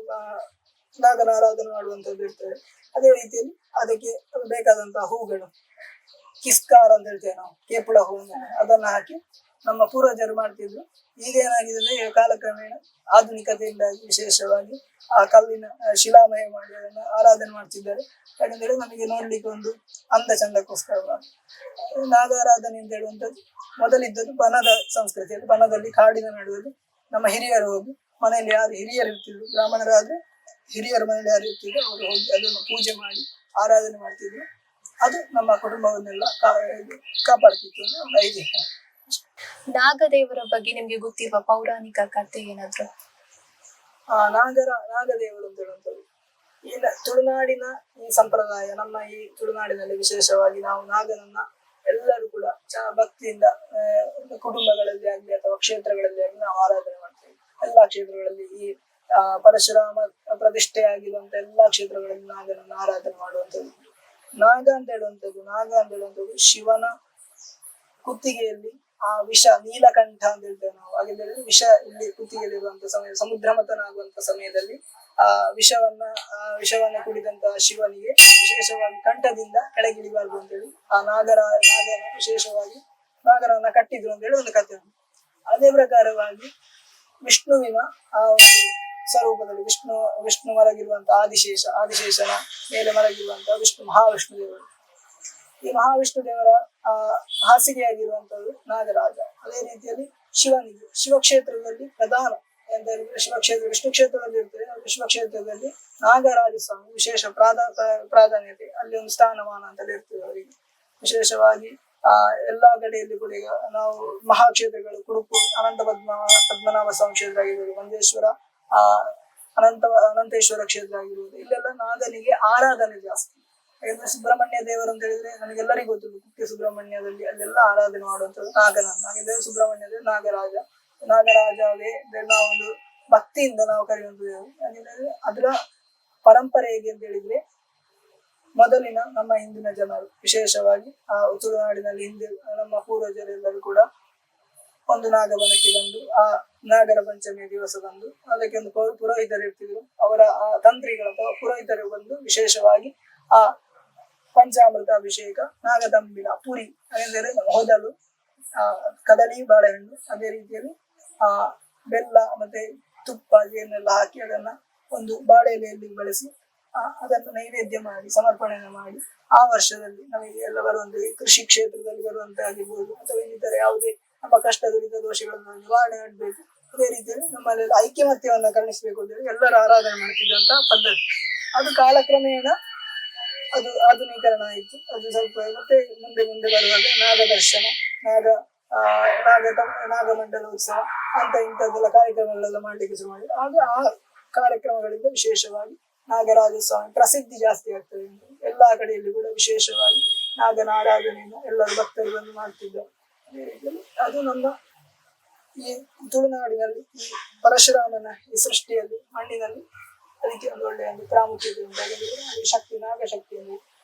ನಾಗನ ಆರಾಧನೆ ಮಾಡುವಂಥದ್ದು ಇರ್ತದೆ. ಅದೇ ರೀತಿಯಲ್ಲಿ ಅದಕ್ಕೆ ಬೇಕಾದಂತಹ ಹೂಗಳು ಕಿಸ್ಕಾರ ಅಂತ ಹೇಳ್ತೇವೆ ನಾವು, ಕೇಪುಳ ಹೂವನ್ನು ಅದನ್ನ ಹಾಕಿ ನಮ್ಮ ಪೂರ್ವಜರು ಮಾಡ್ತಿದ್ರು. ಈಗ ಏನಾಗಿದೆ ಅಂದ್ರೆ ಕಾಲಕ್ರಮೇಣ ಆಧುನಿಕತೆಯಿಂದಾಗಿ ವಿಶೇಷವಾಗಿ ಆ ಕಲ್ಲಿನ ಶಿಲಾಮಯ ಮಾಡಿ ಅದನ್ನು ಆರಾಧನೆ ಮಾಡ್ತಿದ್ದಾರೆ. ಯಾಕಂದ್ರೆ ನಮಗೆ ನೋಡ್ಲಿಕ್ಕೆ ಒಂದು ಅಂದ ಚಂದಕ್ಕೋಸ್ಕರ ನಾಗಾರಾಧನೆ ಅಂತ ಹೇಳುವಂಥದ್ದು ಮೊದಲಿದ್ದದ್ದು ಬನದ ಸಂಸ್ಕೃತಿಯಲ್ಲಿ. ಬನದಲ್ಲಿ ಕಾಡಿನ ನಡುವಲ್ಲಿ ನಮ್ಮ ಹಿರಿಯರು ಹೋಗಿ ಮನೆಯಲ್ಲಿ ಯಾರು ಹಿರಿಯರು ಇರ್ತಿದ್ರು, ಬ್ರಾಹ್ಮಣರಾದ್ರೆ ಹಿರಿಯರ ಮನೆಯಲ್ಲಿ ಯಾರು ಇರ್ತಿದ್ರು ಅವರು ಹೋಗಿ ಅದನ್ನು ಪೂಜೆ ಮಾಡಿ ಆರಾಧನೆ ಮಾಡ್ತಿದ್ರು. ಅದು ನಮ್ಮ ಕುಟುಂಬವನ್ನೆಲ್ಲ ಕಾಪಾಡ್ತಿತ್ತು ಅಂತ ಒಂದು ಐತಿಹ್ಯ. ನಾಗದೇವರ ಬಗ್ಗೆ ನಿಮ್ಗೆ ಗೊತ್ತಿರುವ ಪೌರಾಣಿಕ ಕಥೆ ಏನಾದ್ರು? ನಾಗದೇವರು ಅಂತ ಹೇಳುವಂಥದ್ದು ಈಗ ತುಳುನಾಡಿನ ಈ ಸಂಪ್ರದಾಯ, ನಮ್ಮ ಈ ತುಳುನಾಡಿನಲ್ಲಿ ವಿಶೇಷವಾಗಿ ನಾವು ನಾಗನನ್ನ ಎಲ್ಲರೂ ಕೂಡ ಭಕ್ತಿಯಿಂದ ಕುಟುಂಬಗಳಲ್ಲಿ ಆಗಲಿ ಅಥವಾ ಕ್ಷೇತ್ರಗಳಲ್ಲಿ ಆಗಲಿ ನಾವು ಆರಾಧನೆ ಮಾಡ್ತೇವೆ. ಎಲ್ಲಾ ಕ್ಷೇತ್ರಗಳಲ್ಲಿ ಈ ಪರಶುರಾಮ ಪ್ರತಿಷ್ಠೆ ಆಗಿರುವಂತ ಎಲ್ಲಾ ಕ್ಷೇತ್ರಗಳಲ್ಲಿ ನಾಗನನ್ನ ಆರಾಧನೆ ಮಾಡುವಂಥದ್ದು. ನಾಗ ಅಂತ ಹೇಳುವಂಥದ್ದು ಶಿವನ ಕುತ್ತಿಗೆಯಲ್ಲಿ ಆ ವಿಷ ನೀಲಕಂಠ ಅಂತ ಹೇಳ್ತೇವೆ ನಾವು. ಹಾಗೆ ವಿಷ ಇಲ್ಲಿ ಕುತ್ತಿಗೆಯಲ್ಲಿರುವಂತ ಸಮಯ ಸಮುದ್ರ ಮತನಾಗುವಂತ ಸಮಯದಲ್ಲಿ ಆ ವಿಷವನ್ನ ಕುಡಿದಂತಹ ಶಿವನಿಗೆ ವಿಶೇಷವಾಗಿ ಕಂಠದಿಂದ ಕೆಳಗಿಳಿಬಾರ್ದು ಅಂತೇಳಿ ಆ ನಾಗನ ವಿಶೇಷವಾಗಿ ನಾಗರನ್ನ ಕಟ್ಟಿದ್ರು ಅಂತೇಳಿ ಒಂದು ಕಥೆ ಉಂಟು. ಅದೇ ಪ್ರಕಾರವಾಗಿ ವಿಷ್ಣುವಿನ ಆ ಒಂದು ಸ್ವರೂಪದಲ್ಲಿ ವಿಷ್ಣು ಮಲಗಿರುವಂತಹ ಆದಿಶೇಷನ ಮೇಲೆ ಮಲಗಿರುವಂತಹ ಮಹಾವಿಷ್ಣು ದೇವರು. ಈ ಮಹಾವಿಷ್ಣು ದೇವರ ಹಾಸಿಗೆಯಾಗಿರುವಂತದ್ದು ನಾಗರಾಜ. ಅದೇ ರೀತಿಯಲ್ಲಿ ಶಿವನಿಗೆ ಶಿವಕ್ಷೇತ್ರದಲ್ಲಿ ಪ್ರಧಾನ ಅಂತ ಹೇಳಿದ್ರೆ ವಿಷ್ಣು ಕ್ಷೇತ್ರದಲ್ಲಿ ಇರ್ತದೆ. ಶಿವಕ್ಷೇತ್ರದಲ್ಲಿ ನಾಗರಾಜ ಸ್ವಾಮಿ ವಿಶೇಷ ಪ್ರಾಧಾನ್ಯತೆ, ಅಲ್ಲಿ ಒಂದು ಸ್ಥಾನಮಾನ ಅಂತ ಇರ್ತದೆ ಅವರಿಗೆ. ವಿಶೇಷವಾಗಿ ಎಲ್ಲಾ ಕಡೆಯಲ್ಲಿ ಕೂಡ ಈಗ ನಾವು ಮಹಾಕ್ಷೇತ್ರಗಳು ಕುಡುಪು ಪದ್ಮನಾಭ ಸ್ವಾಮಿ ಕ್ಷೇತ್ರ ಆಗಿರ್ಬೋದು, ಮಂಜೇಶ್ವರ ಅನಂತೇಶ್ವರ ಕ್ಷೇತ್ರ ಆಗಿರ್ಬೋದು, ಇಲ್ಲೆಲ್ಲ ನಾಗನಿಗೆ ಆರಾಧನೆ ಜಾಸ್ತಿ. ಯಾಕಂದ್ರೆ ಸುಬ್ರಹ್ಮಣ್ಯ ದೇವರು ಅಂತ ಹೇಳಿದ್ರೆ ನಮಗೆಲ್ಲರಿಗೂ ಗೊತ್ತಿಲ್ಲ, ಕುಕ್ಕೆ ಸುಬ್ರಹ್ಮಣ್ಯದಲ್ಲಿ ಅಲ್ಲೆಲ್ಲ ಆರಾಧನೆ ಮಾಡುವಂಥದ್ದು ನಾಗನನ್ನ. ಹಾಗಿದ್ರೆ ಸುಬ್ರಹ್ಮಣ್ಯ ನಾಗರಾಜವೇ ನಾವೊಂದು ಭಕ್ತಿಯಿಂದ ನಾವು ಕರೆಯುವಂಥದ್ದು. ಹಾಗಿದ್ರೆ ಅದರ ಪರಂಪರೆ ಹೇಗೆ ಅಂತ ಹೇಳಿದ್ರೆ ಮೊದಲಿನ ನಮ್ಮ ಹಿಂದಿನ ಜನರು ವಿಶೇಷವಾಗಿ ಆ ತುಳುನಾಡಿನಲ್ಲಿ ಹಿಂದೆ ನಮ್ಮ ಪೂರ್ವಜರೆಲ್ಲರೂ ಕೂಡ ಒಂದು ನಾಗವನಕ್ಕೆ ಬಂದು ಆ ನಾಗರ ಪಂಚಮಿಯ ದಿವಸ ಬಂದು ಅದಕ್ಕೆ ಒಂದು ಪುರೋಹಿತರು ಇರ್ತಿದ್ರು. ಅವರ ಆ ತಂತ್ರಿಗಳು ಅಥವಾ ಪುರೋಹಿತರು ಬಂದು ವಿಶೇಷವಾಗಿ ಆ ಪಂಚಾಮೃತ ಅಭಿಷೇಕ, ನಾಗದಂಬಿಲ ಪುರಿ ಅಂದರೆ ಹೊದಲು, ಕದಳಿ ಬಾಳೆಹಣ್ಣು, ಅದೇ ರೀತಿಯಲ್ಲಿ ಬೆಲ್ಲ ಮತ್ತೆ ತುಪ್ಪ ಏನೆಲ್ಲ ಹಾಕಿ ಅದನ್ನ ಒಂದು ಬಾಳೆ ಎಲೆಯಲ್ಲಿ ಬಳಸಿ ಅದನ್ನು ನೈವೇದ್ಯ ಮಾಡಿ ಸಮರ್ಪಣೆಯನ್ನು ಮಾಡಿ ಆ ವರ್ಷದಲ್ಲಿ ನಮಗೆ ಎಲ್ಲ ಬರುವಂತ ಈ ಕೃಷಿ ಕ್ಷೇತ್ರದಲ್ಲಿ ಬರುವಂತ ಆಗಿರ್ಬೋದು ಅಥವಾ ಇನ್ನಿತರ ಯಾವುದೇ ನಮ್ಮ ಕಷ್ಟ ದುರಿತ ದೋಷಗಳನ್ನು ನಿವಾರಣೆ ಮಾಡಬೇಕು. ಅದೇ ರೀತಿಯಲ್ಲಿ ನಮ್ಮಲ್ಲಿ ಐಕ್ಯಮತ್ಯವನ್ನ ಕರುಣಿಸಬೇಕು ಅಂತ ಹೇಳಿ ಎಲ್ಲರೂ ಆರಾಧನೆ ಮಾಡ್ತಿದ್ದಂತಹ ಪದ್ಧತಿ. ಅದು ಕಾಲಕ್ರಮೇಣ ಅದು ಆಧುನೀಕರಣ ಆಯಿತು. ಅದು ಸ್ವಲ್ಪ ಮತ್ತೆ ಮುಂದೆ ಮುಂದೆ ಬರುವಾಗ ನಾಗದರ್ಶನ, ನಾಗ ನಾಗ ನಾಗಮಂಡಲೋತ್ಸವ ಅಂತ ಇಂಥದ್ದೆಲ್ಲ ಕಾರ್ಯಕ್ರಮಗಳೆಲ್ಲ ಮಾಡ್ಲಿಕ್ಕೆ ಶುರು ಮಾಡಿದ್ರು. ಆಗ ಆ ಕಾರ್ಯಕ್ರಮಗಳಿಂದ ವಿಶೇಷವಾಗಿ ನಾಗರಾಜಸ್ವಾಮಿ ಪ್ರಸಿದ್ಧಿ ಜಾಸ್ತಿ ಆಗ್ತದೆ. ಎಲ್ಲಾ ಕಡೆಯಲ್ಲಿ ಕೂಡ ವಿಶೇಷವಾಗಿ ನಾಗನ ಆರಾಧನೆಯನ್ನು ಎಲ್ಲರೂ ಭಕ್ತರು ಬಂದು ಮಾಡ್ತಿದ್ದಾರೆ. ಅದೇ ರೀತಿಯಲ್ಲಿ ಅದು ನಮ್ಮ ಈ ತುಳುನಾಡಿನಲ್ಲಿ ಈ ಪರಶುರಾಮನ ಈ ಸೃಷ್ಟಿಯಲ್ಲಿ ಮಣ್ಣಿನಲ್ಲಿ ಅದಕ್ಕೆ ಒಂದು ಒಳ್ಳೆಯ ಒಂದು ಪ್ರಾಮುಖ್ಯತೆ ಉಂಟಾಗಿದೆ. ಅದು ಶಕ್ತಿ, ನಾಗಶಕ್ತಿ ಅಂದ್ರೆ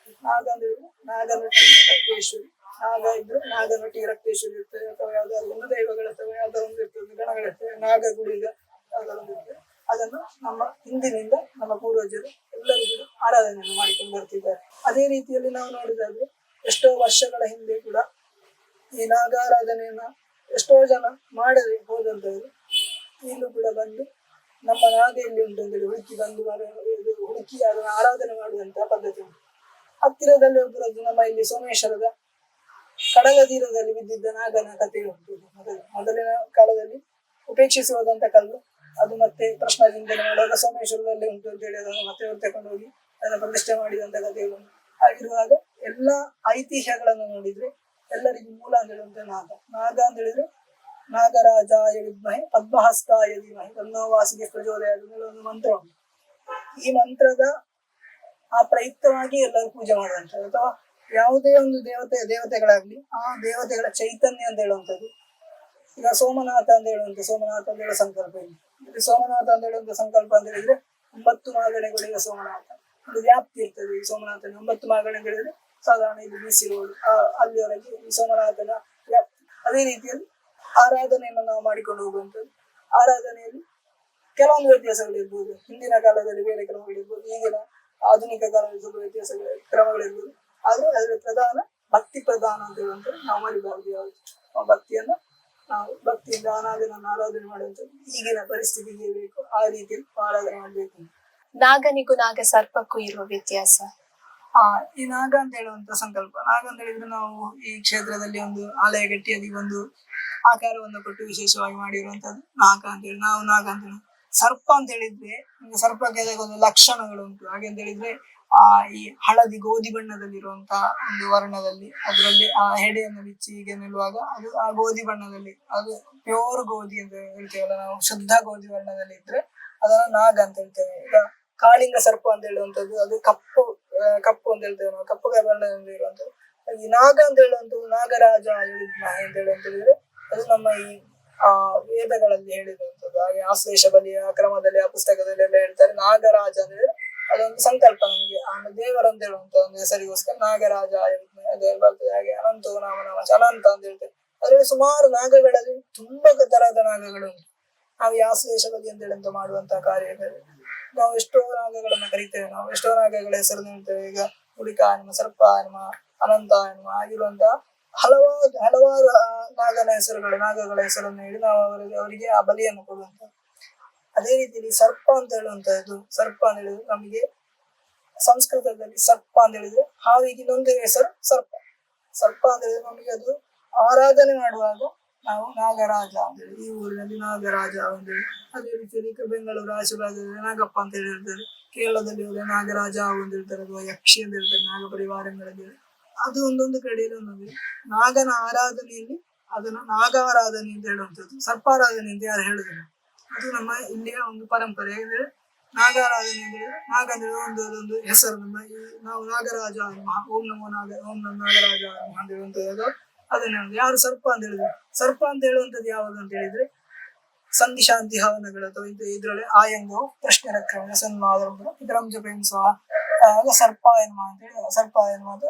ನಾಗ ಅಂದ್ರೆ ನಾಗನಟಿ ರಕ್ತೇಶ್ವರಿ, ನಾಗ ಇದ್ರೆ ನಾಗನಟಿ ರಕ್ತೇಶ್ವರಿ ಇರ್ತದೆ, ಅಥವಾ ಯಾವ್ದಾದ್ರು ಒಂದು ದೈವಗಳ ಅಥವಾ ಯಾವ್ದಾದ್ರು ಒಂದು ಇರ್ತದೆ, ಗಣಗಳಿರ್ತವೆ, ನಾಗಗುಳಿಗ ಯಾವ್ದಾದ್ರು ಒಂದು ಇರ್ತದೆ. ಅದನ್ನು ನಮ್ಮ ಹಿಂದಿನಿಂದ ನಮ್ಮ ಪೂರ್ವಜರು ಎಲ್ಲರೂ ಕೂಡ ಆರಾಧನೆಯನ್ನು ಮಾಡಿಕೊಂಡು ಬರ್ತಿದ್ದಾರೆ. ಅದೇ ರೀತಿಯಲ್ಲಿ ನಾವು ನೋಡಿದಾದ್ರೆ ಎಷ್ಟೋ ವರ್ಷಗಳ ಹಿಂದೆ ಕೂಡ ಈ ನಾಗಾರಾಧನೆಯನ್ನ ಎಷ್ಟೋ ಜನ ಮಾಡದೆ ಹೋದಂತವರು ಇಲ್ಲೂ ಕೂಡ ಬಂದು ನಮ್ಮ ನಾಗ ಎಲ್ಲಿ ಉಂಟು ಅಂತೇಳಿ ಹುಡುಕಿ ಬಂದು ಹುಡುಕಿ ಅದನ್ನು ಆರಾಧನೆ ಮಾಡುವಂತಹ ಪದ್ಧತಿ ಉಂಟು. ಹತ್ತಿರದಲ್ಲಿ ಒಬ್ಬರದ್ದು ನಮ್ಮ ಇಲ್ಲಿ ಸೋಮೇಶ್ವರದ ಕಡಲ ತೀರದಲ್ಲಿ ಬಿದ್ದಿದ್ದ ನಾಗನ ಕಥೆ ಉಂಟು. ಮೊದಲಿನ ಕಾಲದಲ್ಲಿ ಉಪೇಕ್ಷಿಸಿ ಹೋದಂತ ಕಲ್ಲು ಅದು ಮತ್ತೆ ಪ್ರಶ್ನಾಚಿಂತನೆ ಮಾಡುವಾಗ ಸೋಮೇಶ್ವರದಲ್ಲಿ ಉಂಟು ಅಂತ ಹೇಳಿ ಅದನ್ನು ಮತ್ತೆ ತಕೊಂಡು ಹೋಗಿ ಅದನ್ನು ಪ್ರತಿಷ್ಠೆ ಮಾಡಿದಂತ ಕಥೆಗಳು. ಹಾಗಿರುವಾಗ ಎಲ್ಲಾ ಐತಿಹ್ಯಗಳನ್ನು ನೋಡಿದ್ರೆ ಎಲ್ಲರಿಗೂ ಮೂಲ ಅಂತ ಹೇಳುವಂತ ನಾಗ. ನಾಗ ಅಂತ ಹೇಳಿದ್ರೆ ನಾಗರಾಜಾಯ ವಿದ್ಮಹೆ ಪದ್ಮಹಸ್ತಾಯ ಧೀಮಹಿ ತನ್ನೋ ವಾಸಿಗೆ ಪ್ರಚೋದಯ ಒಂದು ಮಂತ್ರ ಉಂಟು. ಈ ಮಂತ್ರದ ಆ ಪ್ರಯುಕ್ತವಾಗಿ ಎಲ್ಲರೂ ಪೂಜೆ ಮಾಡುವಂಥದ್ದು. ಅಥವಾ ಯಾವುದೇ ಒಂದು ದೇವತೆಗಳಾಗ್ಲಿ ಆ ದೇವತೆಗಳ ಚೈತನ್ಯ ಅಂತ ಹೇಳುವಂಥದ್ದು. ಈಗ ಸೋಮನಾಥ ಅಂತ ಹೇಳುವಂತ ಸೋಮನಾಥ ಅಂತ ಹೇಳೋ ಸಂಕಲ್ಪ ಇಲ್ಲಿ ಸೋಮನಾಥ ಅಂತ ಹೇಳುವಂತ ಸಂಕಲ್ಪ ಅಂತ ಹೇಳಿದ್ರೆ 9 ಮಾಗಣೆಗಳಿಗೆ ಸೋಮನಾಥ ಒಂದು ವ್ಯಾಪ್ತಿ ಇರ್ತದೆ. ಈ ಸೋಮನಾಥನ 9 ಮಾಗಣೆಗಳಿದ್ರೆ ಸಾಧಾರಣ ಇಲ್ಲಿ ಬೀಸಿರೋದು ಅಲ್ಲಿವರೆಗೆ ಈ ಸೋಮನಾಥನ ವ್ಯಾಪ್ತಿ. ಅದೇ ರೀತಿಯಲ್ಲಿ ಆರಾಧನೆಯನ್ನು ನಾವು ಮಾಡಿಕೊಂಡು ಹೋಗುವಂಥದ್ದು. ಆರಾಧನೆಯಲ್ಲಿ ಕೆಲವೊಂದು ವ್ಯತ್ಯಾಸಗಳಿರ್ಬೋದು. ಹಿಂದಿನ ಕಾಲದಲ್ಲಿ ಬೇರೆ ಕ್ರಮಗಳಿರ್ಬೋದು, ಈಗಿನ ಆಧುನಿಕ ಕಾಲದಲ್ಲಿ ಸ್ವಲ್ಪ ವ್ಯತ್ಯಾಸಗಳ ಕ್ರಮಗಳಿರ್ಬೋದು. ಆದ್ರೆ ಅದರ ಪ್ರಧಾನ ಭಕ್ತಿ ಪ್ರಧಾನ ಅಂತ ಹೇಳುವಂಥದ್ದು ನಾವು ಮರಿಬಾರದು. ಯಾವುದು ಭಕ್ತಿಯನ್ನ ನಾವು ಭಕ್ತಿಯಿಂದ ಅನಾದನನ್ನು ಆರಾಧನೆ ಮಾಡುವಂಥದ್ದು ಈಗಿನ ಪರಿಸ್ಥಿತಿಗೆ ಬೇಕು ಆ ರೀತಿಯಲ್ಲಿ ಆರಾಧನೆ ಮಾಡಬೇಕು. ನಾಗನಿಗೂ ನಾಗ ಸರ್ಪಕ್ಕೂ ಇರುವ ವ್ಯತ್ಯಾಸ. ಈ ನಾಗ ಅಂತ ಹೇಳುವಂತ ಸಂಕಲ್ಪ, ನಾಗ ಅಂತ ಹೇಳಿದ್ರೆ ನಾವು ಈ ಕ್ಷೇತ್ರದಲ್ಲಿ ಒಂದು ಆಲಯ ಗಟ್ಟಿಯಲ್ಲಿ ಒಂದು ಆಕಾರವನ್ನು ಕೊಟ್ಟು ವಿಶೇಷವಾಗಿ ಮಾಡಿರುವಂತದ್ದು ನಾಗ ಅಂತ ಹೇಳಿ ನಾವು ನಾಗ ಅಂತ ಹೇಳಿ. ಸರ್ಪ ಅಂತ ಹೇಳಿದ್ರೆ ಸರ್ಪಕ್ಕೆ ಒಂದು ಲಕ್ಷಣಗಳು ಉಂಟು. ಹಾಗೆ ಅಂತ ಹೇಳಿದ್ರೆ ಈ ಹಳದಿ ಗೋಧಿ ಬಣ್ಣದಲ್ಲಿರುವಂತಹ ಒಂದು ವರ್ಣದಲ್ಲಿ ಅದರಲ್ಲಿ ಆ ಹೆಡೆಯನ್ನು ಬಿಚ್ಚಿ ಹೀಗೆ ನಿಲ್ಲುವಾಗ ಅದು ಆ ಗೋಧಿ ಬಣ್ಣದಲ್ಲಿ ಅದು ಪ್ಯೂರ್ ಗೋಧಿ ಅಂತ ಹೇಳ್ತೇವಲ್ಲ ನಾವು, ಶುದ್ಧ ಗೋಧಿ ವರ್ಣದಲ್ಲಿ ಇದ್ರೆ ಅದನ್ನ ನಾಗ ಅಂತ ಹೇಳ್ತೇವೆ. ಈಗ ಕಾಳಿಂಗ ಸರ್ಪ ಅಂತ ಹೇಳುವಂಥದ್ದು ಅದು ಕಪ್ಪು ಅಂತ ಹೇಳ್ತೇವೆ ನಾವು, ಕಪ್ಪು ಬಣ್ಣದಲ್ಲಿ ಇರುವಂಥದ್ದು. ಈ ನಾಗ ಅಂತ ಹೇಳುವಂಥದ್ದು ನಾಗರಾಜ ಅಂತ ಹೇಳಿದ್ರೆ ಅದು ನಮ್ಮ ಈ ವೇದಗಳಲ್ಲಿ ಹೇಳಿರುವಂಥದ್ದು. ಹಾಗೆ ಆಶ್ಲೇಷ ಬಲಿಯ ಕ್ರಮದಲ್ಲಿ ಆ ಪುಸ್ತಕದಲ್ಲಿ ಎಲ್ಲ ಹೇಳ್ತಾರೆ ನಾಗರಾಜ ಅಂದ್ರೆ ಅದೊಂದು ಸಂಕಲ್ಪ ನಮಗೆ ದೇವರ ಅಂತ ಹೇಳುವಂತ ಒಂದು ಹೆಸರಿಗೋಸ್ಕರ ನಾಗರಾಜ ಬರ್ತದೆ. ಹಾಗೆ ಅನಂತೋ ನಾಮ ಅನಂತ ಅಂತ ಹೇಳ್ತೇವೆ. ಅದರಲ್ಲಿ ಸುಮಾರು ನಾಗಗಳಲ್ಲಿ ತುಂಬಾ ತರಹದ ನಾಗಗಳು ಉಂಟು. ನಾವು ಈ ಆಶ್ಲೇಷ ಬಲಿ ಅಂತ ಹೇಳಿ ಮಾಡುವಂತಹ ಕಾರ್ಯಗಳು ನಾವು ಎಷ್ಟೋ ನಾಗಗಳನ್ನ ಕರಿತೇವೆ. ನಾವು ಎಷ್ಟೋ ನಾಗಗಳ ಹೆಸರು ಹೇಳ್ತೇವೆ. ಈಗ ಹುಲಿಕಾಯನ್ಮ, ಸರ್ಪಾಯನ್ಮ, ಅನಂತಾಯನ್ಮ ಆಗಿರುವಂತಹ ಹಲವಾರು ನಾಗಗಳ ಹೆಸರನ್ನು ಹೇಳಿ ನಾವು ಅವರಿಗೆ ಆ ಬಲಿಯನ್ನು ಕೊಡುವಂತ. ಅದೇ ರೀತಿಯಲ್ಲಿ ಸರ್ಪ ಅಂತ ಹೇಳುವಂತದ್ದು, ಸರ್ಪ ಅಂತ ಹೇಳಿದ್ರೆ ನಮಗೆ ಸಂಸ್ಕೃತದಲ್ಲಿ ಸರ್ಪ ಅಂತ ಹೇಳಿದ್ರೆ ಹಾವಿಗೆ ಇನ್ನೊಂದು ಹೆಸರು ಸರ್ಪ. ಸರ್ಪ ಅಂತ ಹೇಳಿದ್ರೆ ನಮಗೆ ಅದು ಆರಾಧನೆ ಮಾಡುವಾಗ ನಾವು ನಾಗರಾಜ ಅಂತ ಹೇಳಿ ಈ ಊರಿನಲ್ಲಿ ನಾಗರಾಜ ಅಂತ ಹೇಳಿ. ಅದೇ ರೀತಿಯಲ್ಲಿ ಬೆಂಗಳೂರು ಆಶೀರ್ವಾದದಲ್ಲಿ ನಾಗಪ್ಪ ಅಂತ ಹೇಳಿ ಹೇಳ್ತಾರೆ. ಕೇರಳದಲ್ಲಿ ಹೋದ್ರೆ ನಾಗರಾಜ ಅಂತ ಹೇಳ್ತಾರೆ, ಅಥವಾ ಯಕ್ಷಿ ಅಂತ ಹೇಳ್ತಾರೆ ನಾಗ ಪರಿವಾರಗಳಲ್ಲಿ. ಅದು ಒಂದೊಂದು ಕಡೆಯಲ್ಲಿ ಒಂದೊಂದು ನಾಗನ ಆರಾಧನೆಯಲ್ಲಿ ಅದನ್ನು ನಾಗಾರಾಧನೆ ಅಂತ ಹೇಳುವಂಥದ್ದು, ಸರ್ಪಾರಾಧನೆ ಅಂತ ಯಾರು ಹೇಳಿದ್ರು. ಅದು ನಮ್ಮ ಇಲ್ಲಿಯ ಒಂದು ಪರಂಪರೆ. ಅಂದ್ರೆ ನಾಗಾರಾಧನೆ ಅಂದ್ರೆ ನಾಗ ಅಂದ್ರೆ ಒಂದೊಂದು ಹೆಸರು. ನಮ್ಮ ನಾವು ನಾಗರಾಜ ಓಂ ನಮೋ ನಾಗರಾಜ ಅಂತ ಹೇಳುವಂಥದ್ದು ಅದನ್ನ ಯಾರು ಸರ್ಪ ಅಂತ ಹೇಳಿದ್ರು. ಸರ್ಪ ಅಂತ ಹೇಳುವಂಥದ್ದು ಯಾವಾಗ ಅಂತ ಹೇಳಿದ್ರೆ ಸಂಧಿ ಶಾಂತಿ ಹವನಗಳು ಅಥವಾ ಇದ್ರಲ್ಲಿ ಆಯಂಗವು ಪ್ರಶ್ನೆ ರಕ್ಷಣೆ ಸನ್ಮಾದ ಇದರಂ ಜಪೆನ್ಸುವ ಸರ್ಪ ಎನ್ಮ ಅಂತ ಹೇಳಿ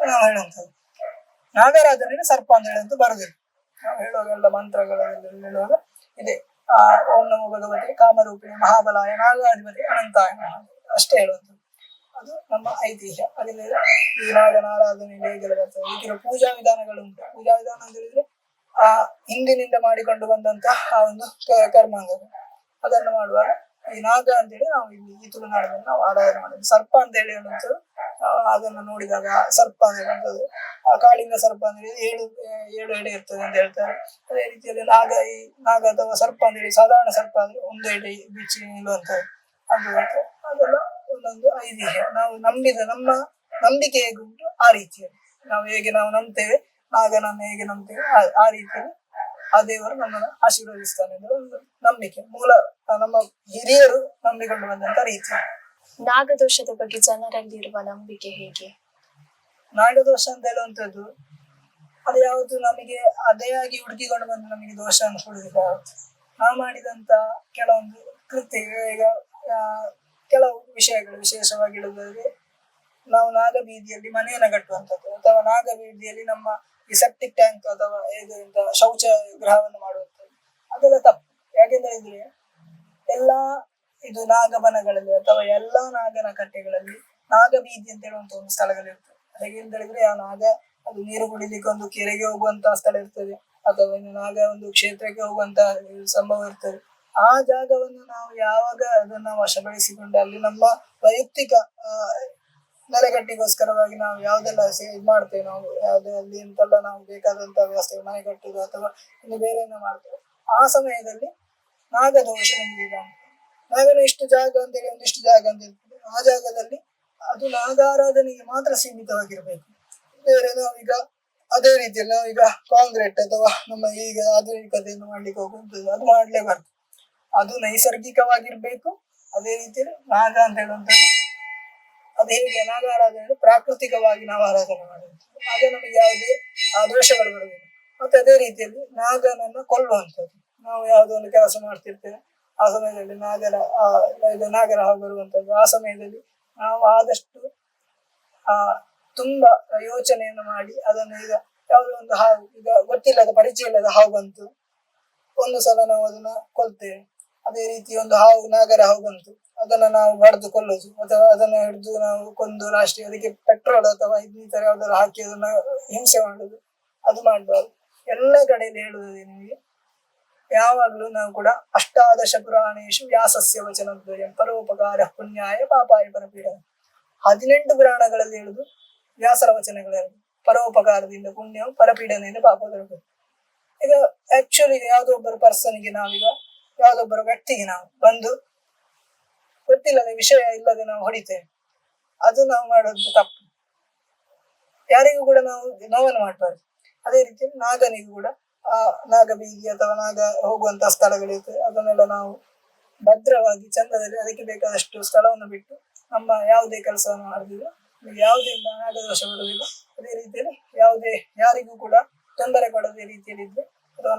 ನಾವು ಹೇಳುವಂಥದ್ದು. ನಾಗರಾಜನಿಗೆ ಸರ್ಪ ಅಂತ ಹೇಳುವಂತ ಬರುದಿಲ್ಲ. ನಾವು ಹೇಳುವಾಗೆಲ್ಲ ಮಂತ್ರಗಳಲ್ಲಿ ಹೇಳುವಾಗ ಇದೆ ಓಂ ನಮೋ ಭಗವತಿ ಕಾಮರೂಪಿಣಿ ಮಹಾಬಲಾಯ ನಾಗಾಧಿಪತಿ ಅನಂತಾಯ ಅಷ್ಟೇ ಹೇಳುವಂಥದ್ದು. ಅದು ನಮ್ಮ ಐತಿಹ್ಯ. ಅದರಿಂದ ಈ ನಾಗನ ಆರಾಧನೆಯಲ್ಲಿ ಹೇಗೆಲ್ಲ ಬರ್ತದೆ. ಈಗಿನ ಪೂಜಾ ವಿಧಾನಗಳು ಉಂಟು. ಪೂಜಾ ವಿಧಾನ ಅಂತ ಹೇಳಿದ್ರೆ ಹಿಂದಿನಿಂದ ಮಾಡಿಕೊಂಡು ಬಂದಂತಹ ಆ ಒಂದು ಕರ್ಮಾಂಗಗಳು ಅದನ್ನು ಮಾಡುವಾಗ ಈ ನಾಗ ಅಂತೇಳಿ ನಾವು ಇಲ್ಲಿ ಈ ತುಳುನಾಡಿನಲ್ಲಿ ನಾವು ಆರಾಧನೆ ಮಾಡೋದು. ಸರ್ಪ ಅಂತ ಹೇಳಿ ಹೇಳುವಂಥದ್ದು ಅದನ್ನ ನೋಡಿದಾಗ ಸರ್ಪ ಅಂತ ಹೇಳುವಂಥದ್ದು ಆ ಕಾಳಿಂಗ ಸರ್ಪ ಅಂತ ಹೇಳಿ ಏಳು ಎಡೆ ಇರ್ತದೆ ಅಂತ ಹೇಳ್ತಾರೆ. ಅದೇ ರೀತಿಯಲ್ಲಿ ನಾಗ ಅಥವಾ ಸರ್ಪ ಅಂತ ಹೇಳಿ ಸಾಧಾರಣ ಸರ್ಪ ಅಂದ್ರೆ ಒಂದು ಎಡೆ ಬಿಚ್ಚಿ ನಿಲ್ಲುವಂಥದ್ದು ಅದು ಅದೆಲ್ಲ ಒಂದೊಂದು ಐತಿಹ್ಯ. ನಾವು ನಂಬಿದ ನಮ್ಮ ನಂಬಿಕೆ ಹೇಗುಂಟು ಆ ರೀತಿಯಲ್ಲಿ ನಾವು ಹೇಗೆ ನಾವು ನಂಬ್ತೇವೆ, ನಾಗನನ್ನು ಹೇಗೆ ನಂಬ್ತೇವೆ ಆ ರೀತಿಯಲ್ಲಿ ಆ ದೇವರು ನಮ್ಮನ್ನು ಆಶೀರ್ವದಿಸ್ತಾನೆ ಅಂದ್ರೆ ಒಂದು ನಂಬಿಕೆ ಮೂಲ ನಮ್ಮ ಹಿರಿಯರು ನಂಬಿಕೊಂಡು ಬಂದಂತ ರೀತಿ. ನಾಗದೋಷದ ಬಗ್ಗೆ ಜನರಲ್ಲಿ ಇರುವ ನಂಬಿಕೆ ಹೇಗೆ? ನಾಗದೋಷ ಅಂತ ಹೇಳುವಂಥದ್ದು ಅದು ಯಾವುದು ನಮಗೆ ಅದೇ ಆಗಿ ಹುಡುಕಿಕೊಂಡು ಬಂದು ನಮಗೆ ದೋಷ ಅಂತ ಹುಡುಗಿಲ್ಲ. ನಾವು ಮಾಡಿದಂತ ಕೆಲವೊಂದು ಕೃತ್ಯ ಈಗ ಕೆಲವು ವಿಷಯಗಳು ವಿಶೇಷವಾಗಿ ಹೇಳುವುದಾದ್ರೆ ನಾವು ನಾಗಬೀದಿಯಲ್ಲಿ ಮನೆಯನ್ನ ಕಟ್ಟುವಂಥದ್ದು ಅಥವಾ ನಾಗಬೀದಿಯಲ್ಲಿ ನಮ್ಮ ಈ ಸೆಪ್ಟಿಕ್ ಟ್ಯಾಂಕ್ ಅಥವಾ ಶೌಚ ಗೃಹವನ್ನು ಮಾಡುವಂಥದ್ದು ಅದೆಲ್ಲ ತಪ್ಪು. ಯಾಕೆಂದ್ರೆ ಇದ್ರೆ ಎಲ್ಲಾ ಇದು ನಾಗಬನಗಳಲ್ಲಿ ಅಥವಾ ಎಲ್ಲಾ ನಾಗನ ಕಟ್ಟೆಗಳಲ್ಲಿ ನಾಗಬೀದಿ ಅಂತ ಹೇಳುವಂತ ಒಂದು ಸ್ಥಳಗಳಿರ್ತದೆ. ಹೇಗೆಂತ ಹೇಳಿದ್ರೆ ಆ ನಾಗ ಅದು ನೀರು ಕುಡಿಲಿಕ್ಕೆ ಒಂದು ಕೆರೆಗೆ ಹೋಗುವಂತ ಸ್ಥಳ ಇರ್ತದೆ ಅಥವಾ ನಾಗ ಒಂದು ಕ್ಷೇತ್ರಕ್ಕೆ ಹೋಗುವಂತ ಸಂಭವ ಇರ್ತದೆ. ಆ ಜಾಗವನ್ನು ನಾವು ಯಾವಾಗ ಅದನ್ನ ವಶಪಡಿಸಿಕೊಂಡು ಅಲ್ಲಿ ನಮ್ಮ ವೈಯಕ್ತಿಕ ನೆಲೆಗಟ್ಟಿಗೋಸ್ಕರವಾಗಿ ನಾವು ಯಾವ್ದೆಲ್ಲ ಮಾಡ್ತೇವೆ, ನಾವು ಯಾವ್ದೇ ಅಲ್ಲಿ ಎಂತೆಲ್ಲ ನಾವು ಬೇಕಾದಂತ ವ್ಯವಸ್ಥೆ ಮನೆ ಕಟ್ಟುದು ಅಥವಾ ಇನ್ನು ಬೇರೆ ಮಾಡ್ತೇವೆ, ಆ ಸಮಯದಲ್ಲಿ ನಾಗದೋಷ ನಮಗೆ ನಾಗನ ಇಷ್ಟು ಜಾಗ ಅಂತೇಳಿ ಒಂದಿಷ್ಟು ಜಾಗ ಅಂತ ಇರ್ತದೆ. ಆ ಜಾಗದಲ್ಲಿ ಅದು ನಾಗಾರಾಧನೆಗೆ ಮಾತ್ರ ಸೀಮಿತವಾಗಿರ್ಬೇಕು. ಬೇರೆ ನಾವೀಗ ಅದೇ ರೀತಿಯಲ್ಲಿ ನಾವೀಗ ಕಾಂಕ್ರೀಟ್ ಅಥವಾ ನಮ್ಮ ಈಗ ಆಧುನಿಕತೆಯನ್ನು ಮಾಡ್ಲಿಕ್ಕೆ ಹೋಗುವಂಥದ್ದು ಅದು ಮಾಡ್ಲೇಬಾರ್ದು. ಅದು ನೈಸರ್ಗಿಕವಾಗಿರ್ಬೇಕು. ಅದೇ ರೀತಿಯಲ್ಲಿ ನಾಗ ಅಂತ ಹೇಳುವಂಥದ್ದು ಅದು ಹೇಗೆ ನಾಗಾರಾಧನೆ ಪ್ರಾಕೃತಿಕವಾಗಿ ನಾವು ಆರಾಧನೆ ಮಾಡುವಂಥದ್ದು, ಆಗ ನಮಗೆ ಯಾವುದೇ ದೋಷಗಳು ಬರುವುದಿಲ್ಲ. ಮತ್ತೆ ಅದೇ ರೀತಿಯಲ್ಲಿ ನಾಗನನ್ನ ಕೊಲ್ಲುವಂಥದ್ದು. ನಾವು ಯಾವುದೋ ಒಂದು ಕೆಲಸ ಮಾಡ್ತಿರ್ತೇವೆ, ಆ ಸಮಯದಲ್ಲಿ ನಾಗರ ಹಾವು ಬರುವಂಥದ್ದು. ಆ ಸಮಯದಲ್ಲಿ ನಾವು ಆದಷ್ಟು ತುಂಬಾ ಯೋಚನೆಯನ್ನು ಮಾಡಿ ಅದನ್ನು ಈಗ ಯಾವುದೋ ಒಂದು ಹಾವು ಈಗ ಗೊತ್ತಿಲ್ಲದ ಪರಿಚಯ ಇಲ್ಲದ ಹಾವು ಬಂತು, ಒಂದು ಸಲ ನಾವು ಅದನ್ನ ಕೊಲ್ತೇವೆ. ಅದೇ ರೀತಿ ಒಂದು ನಾಗರ ಹಾವು ಬಂತು, ಅದನ್ನ ನಾವು ಬಡ್ದು ಕೊಲ್ಲೋದು ಅಥವಾ ಅದನ್ನ ಹಿಡಿದು ನಾವು ಕೊಂದು ಲಾಸ್ಟ್ ಅದಕ್ಕೆ ಪೆಟ್ರೋಲ್ ಅಥವಾ ಈ ತರ ಯಾವ್ದಾದ್ರು ಹಾಕಿ ಅದನ್ನ ಹಿಂಸೆ ಮಾಡುದು ಅದು ಮಾಡಬಾರ್ದು. ಎಲ್ಲ ಕಡೆಯಲ್ಲಿ ಹೇಳುವುದೇ ನಿಮಗೆ ಯಾವಾಗ್ಲೂ ನಾವು ಕೂಡ ಅಷ್ಟಾದಶ ಪುರಾಣೇಶು ವ್ಯಾಸಸ್ಯ ವಚನದ್ವಯಂ ಪರೋಪಕಾರ ಪುಣ್ಯಾಯ ಪಾಪಾಯ ಪರಪೀಡ. 18 ಪುರಾಣಗಳಲ್ಲಿ ಹೇಳುದು ವ್ಯಾಸರ ವಚನಗಳೆರಡು, ಪರೋಪಕಾರದಿಂದ ಪುಣ್ಯವು ಪರಪೀಡನೆಯಿಂದ ಪಾಪ ಬರಬೇಕು. ಈಗ ಆಕ್ಚುಲಿ ಯಾವ್ದೋ ಒಬ್ಬರು ಪರ್ಸನ್ಗೆ ನಾವೀಗ ಯಾವ್ದೊಬ್ಬರ ವ್ಯಕ್ತಿಗೆ ನಾವು ಬಂದು ಗೊತ್ತಿಲ್ಲದೆ ವಿಷಯ ಇಲ್ಲದೆ ನಾವು ಹೊಡಿತೇವೆ, ಅದು ನಾವು ಮಾಡೋದು ತಪ್ಪು. ಯಾರಿಗೂ ಕೂಡ ನಾವು ನೋವನ್ನು ಮಾಡಬಾರ್ದು. ಅದೇ ರೀತಿ ನಾಗನಿಗೂ ಕೂಡ ನಾಗಬೀದಿ ಅಥವಾ ನಾಗ ಹೋಗುವಂತ ಸ್ಥಳಗಳಿರ್ತದೆ, ಅದನ್ನೆಲ್ಲ ನಾವು ಭದ್ರವಾಗಿ ಚಂದದಲ್ಲಿ ಅದಕ್ಕೆ ಬೇಕಾದಷ್ಟು ಸ್ಥಳವನ್ನು ಬಿಟ್ಟು ನಮ್ಮ ಯಾವುದೇ ಕೆಲಸವನ್ನು ಮಾಡಿದ್ರು ಯಾವುದೇ ನಾಗದೋಷ ಬರುವುದಿಲ್ಲ. ಅದೇ ರೀತಿಯಲ್ಲಿ ಯಾರಿಗೂ ಕೂಡ ತೊಂದರೆ ಕೊಡದೇ ರೀತಿಯಲ್ಲಿ ಇದ್ರೆ ಅಥವಾ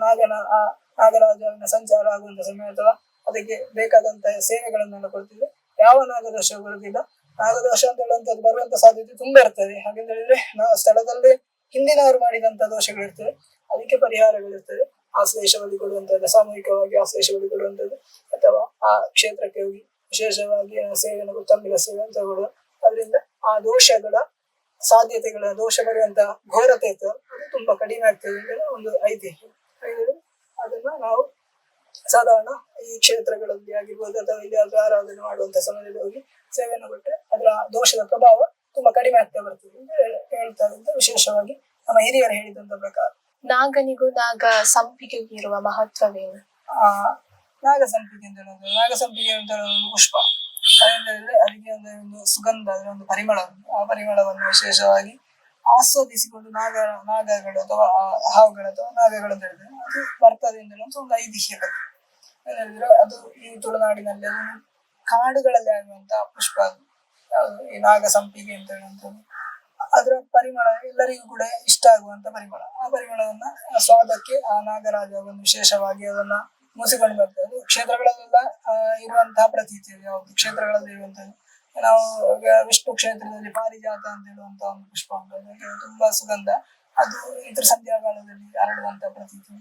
ನಾಗರಾಜನ ಸಂಚಾರ ಆಗುವಂತ ಸಮಯ ಅಥವಾ ಅದಕ್ಕೆ ಬೇಕಾದಂತಹ ಸೇವೆಗಳನ್ನೆಲ್ಲ ಕೊಡ್ತಿದ್ರೆ ಯಾವ ನಾಗದೋಷ ಬರುವುದಿಲ್ಲ. ನಾಗದೋಷ ಅಂತ ಹೇಳುವಂಥದ್ದು ಬರುವಂತ ಸಾಧ್ಯತೆ ತುಂಬಾ ಇರ್ತದೆ. ಹಾಗೆಂತ ಹೇಳಿದ್ರೆ ನಾವು ಸ್ಥಳದಲ್ಲಿ ಹಿಂದಿನವರು ಮಾಡಿದಂತ ದೋಷಗಳಿರ್ತದೆ, ಅದಕ್ಕೆ ಪರಿಹಾರಗಳಿರ್ತದೆ. ಆಶ್ಲೇಷವಾಗಿ ಕೊಡುವಂಥದ್ದು, ಸಾಮೂಹಿಕವಾಗಿ ಆಶ್ಲೇಷವಾಗಿ ಕೊಡುವಂಥದ್ದು ಅಥವಾ ಆ ಕ್ಷೇತ್ರಕ್ಕೆ ಹೋಗಿ ವಿಶೇಷವಾಗಿ ಸೇವೆಯನ್ನು ತಂಬಿಲ ಸೇವೆ ಅಂತ ಕೊಡುವ. ಅದರಿಂದ ಆ ದೋಷಗಳ ಸಾಧ್ಯತೆಗಳ ದೋಷ ಬರುವಂತಹ ಘೋರತೆ ಇರ್ತದೆ ಅದು ತುಂಬಾ ಕಡಿಮೆ ಆಗ್ತದೆ ಅಂತ ಒಂದು ಐತಿಹ್ಯ. ಅದನ್ನ ನಾವು ಸಾಧಾರಣ ಈ ಕ್ಷೇತ್ರಗಳಲ್ಲಿ ಆಗಿರ್ಬೋದು ಅಥವಾ ಇಲ್ಲಿ ಆರಾಧನೆ ಮಾಡುವಂತ ಸಮಯದಲ್ಲಿ ಹೋಗಿ ಸೇವೆಯನ್ನು ಕೊಟ್ಟರೆ ಅದರ ದೋಷದ ಪ್ರಭಾವ ತುಂಬಾ ಕಡಿಮೆ ಆಗ್ತಾ ಬರ್ತದೆ ಅಂತ ಹೇಳ್ತಾರೆ ಅಂತ ವಿಶೇಷವಾಗಿ ನಮ್ಮ ಹಿರಿಯರು ಹೇಳಿದಂತ ಪ್ರಕಾರ. ನಾಗನಿಗೂ ನಾಗ ಸಂಪಿಗೆಗೂ ಇರುವ ಮಹತ್ವವೇನು? ನಾಗ ಸಂಪಿಗೆ ಅಂತ ಹೇಳೋದು, ನಾಗ ಸಂಪಿಗೆ ಅಂತ ಒಂದು ಪುಷ್ಪ. ಅದೇಂದ್ರೆ ಅದಕ್ಕೆ ಒಂದು ಸುಗಂಧ, ಒಂದು ಪರಿಮಳ, ಆ ಪರಿಮಳವನ್ನು ವಿಶೇಷವಾಗಿ ಆಸ್ವಾದಿಸಿಕೊಂಡು ನಾಗಗಳು ಅಥವಾ ಹಾವುಗಳು ಅಥವಾ ನಾಗಗಳು ಅಂತ ಹೇಳಿದ್ರೆ ಅದು ಬರ್ತದೆ ಅಂತ ಒಂದು ಐತಿಹ್ಯ ಬಗ್ಗೆ. ಹೇಳಿದ್ರೆ ಅದು ಈ ತುಳುನಾಡಿನಲ್ಲಿ ಅದು ಕಾಡುಗಳಲ್ಲಿ ಆಗುವಂತಹ ಪುಷ್ಪ. ಅದು ಈ ನಾಗ ಸಂಪಿಗೆ ಅಂತ ಹೇಳುವಂಥದ್ದು ಅದರ ಪರಿಮಳ ಎಲ್ಲರಿಗೂ ಕೂಡ ಇಷ್ಟ ಆಗುವಂತ ಪರಿಮಳ. ಆ ಪರಿಮಳವನ್ನ ಸ್ವಾದಕ್ಕೆ ಆ ನಾಗರಾಜ ಒಂದು ವಿಶೇಷವಾಗಿ ಅದನ್ನ ಮೂಸಿಕೊಂಡು ಬರ್ತದೆ. ಅದು ಕ್ಷೇತ್ರಗಳಲ್ಲೆಲ್ಲ ಇರುವಂತಹ ಪ್ರತೀತಿ. ಯಾವುದು ಕ್ಷೇತ್ರಗಳಲ್ಲಿ ಇರುವಂತದ್ದು ನಾವು ವಿಷ್ಣು ಕ್ಷೇತ್ರದಲ್ಲಿ ಪಾರಿಜಾತ ಅಂತ ಹೇಳುವಂತಹ ಒಂದು ಪುಷ್ಪ ಉಂಟು, ತುಂಬಾ ಸುಗಂಧ. ಅದು ಇತರ ಸಂಧ್ಯಾಕಾಲದಲ್ಲಿ ಹರಡುವಂತ ಪ್ರತೀತಿ.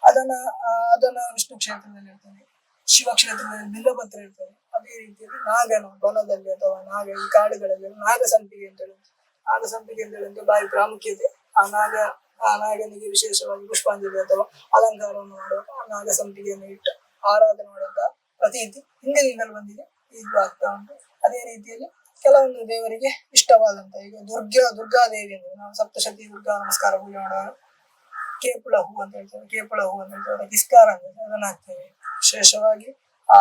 ಅದನ್ನ ವಿಷ್ಣು ಕ್ಷೇತ್ರದಲ್ಲಿ ಇರ್ತದೆ, ಶಿವ ಕ್ಷೇತ್ರದಲ್ಲಿ ಬಿಲ್ಲಪತ್ರ ಇರ್ತದೆ. ಅದೇ ರೀತಿಯಲ್ಲಿ ನಾಗನ ಬನದಲ್ಲಿ ಅಥವಾ ಈ ಕಾಡುಗಳಲ್ಲಿ ನಾಗ ಸಂಪಿಗೆ ಅಂತ ಹೇಳುವಂತ ನಾಗ ಸಂಪಿಗೆ ಅಂತ ಹೇಳುವಂತ ಬಾರಿ ಪ್ರಾಮುಖ್ಯತೆ. ಆ ನಾಗನಿಗೆ ವಿಶೇಷವಾಗಿ ಪುಷ್ಪಾಂಜಲಿ ಅಥವಾ ಅಲಂಕಾರವನ್ನು ಮಾಡುವಾಗ ಆ ನಾಗ ಸಂಪಿಗೆಯನ್ನು ಇಟ್ಟು ಆರಾಧನೆ ಮಾಡುವಂತಹ ಪ್ರತೀತಿ ಹಿಂದಿನಿಂದಲೂ ಬಂದಿದೆ, ಈಗಲೂ ಆಗ್ತಾ ಉಂಟು. ಅದೇ ರೀತಿಯಲ್ಲಿ ಕೆಲವೊಂದು ದೇವರಿಗೆ ಇಷ್ಟವಾದಂತ, ಈಗ ದುರ್ಗಾದೇವಿ ಅಂದ್ರೆ ನಾವು ಸಪ್ತಶತಿ ದುರ್ಗಾ ನಮಸ್ಕಾರ ಪೂಜೆ ಮಾಡುವಾಗ ಕೇಪುಳ ಹೂ ಅಂತ ಹೇಳ್ತೇವೆ, ಅದಕ್ಕೆ ಇಸ್ಕಾರ ಅಂತ ಹೇಳ್ತೇವೆ, ಅದನ್ನ ಹಾಕ್ತೇವೆ. ವಿಶೇಷವಾಗಿ ಆ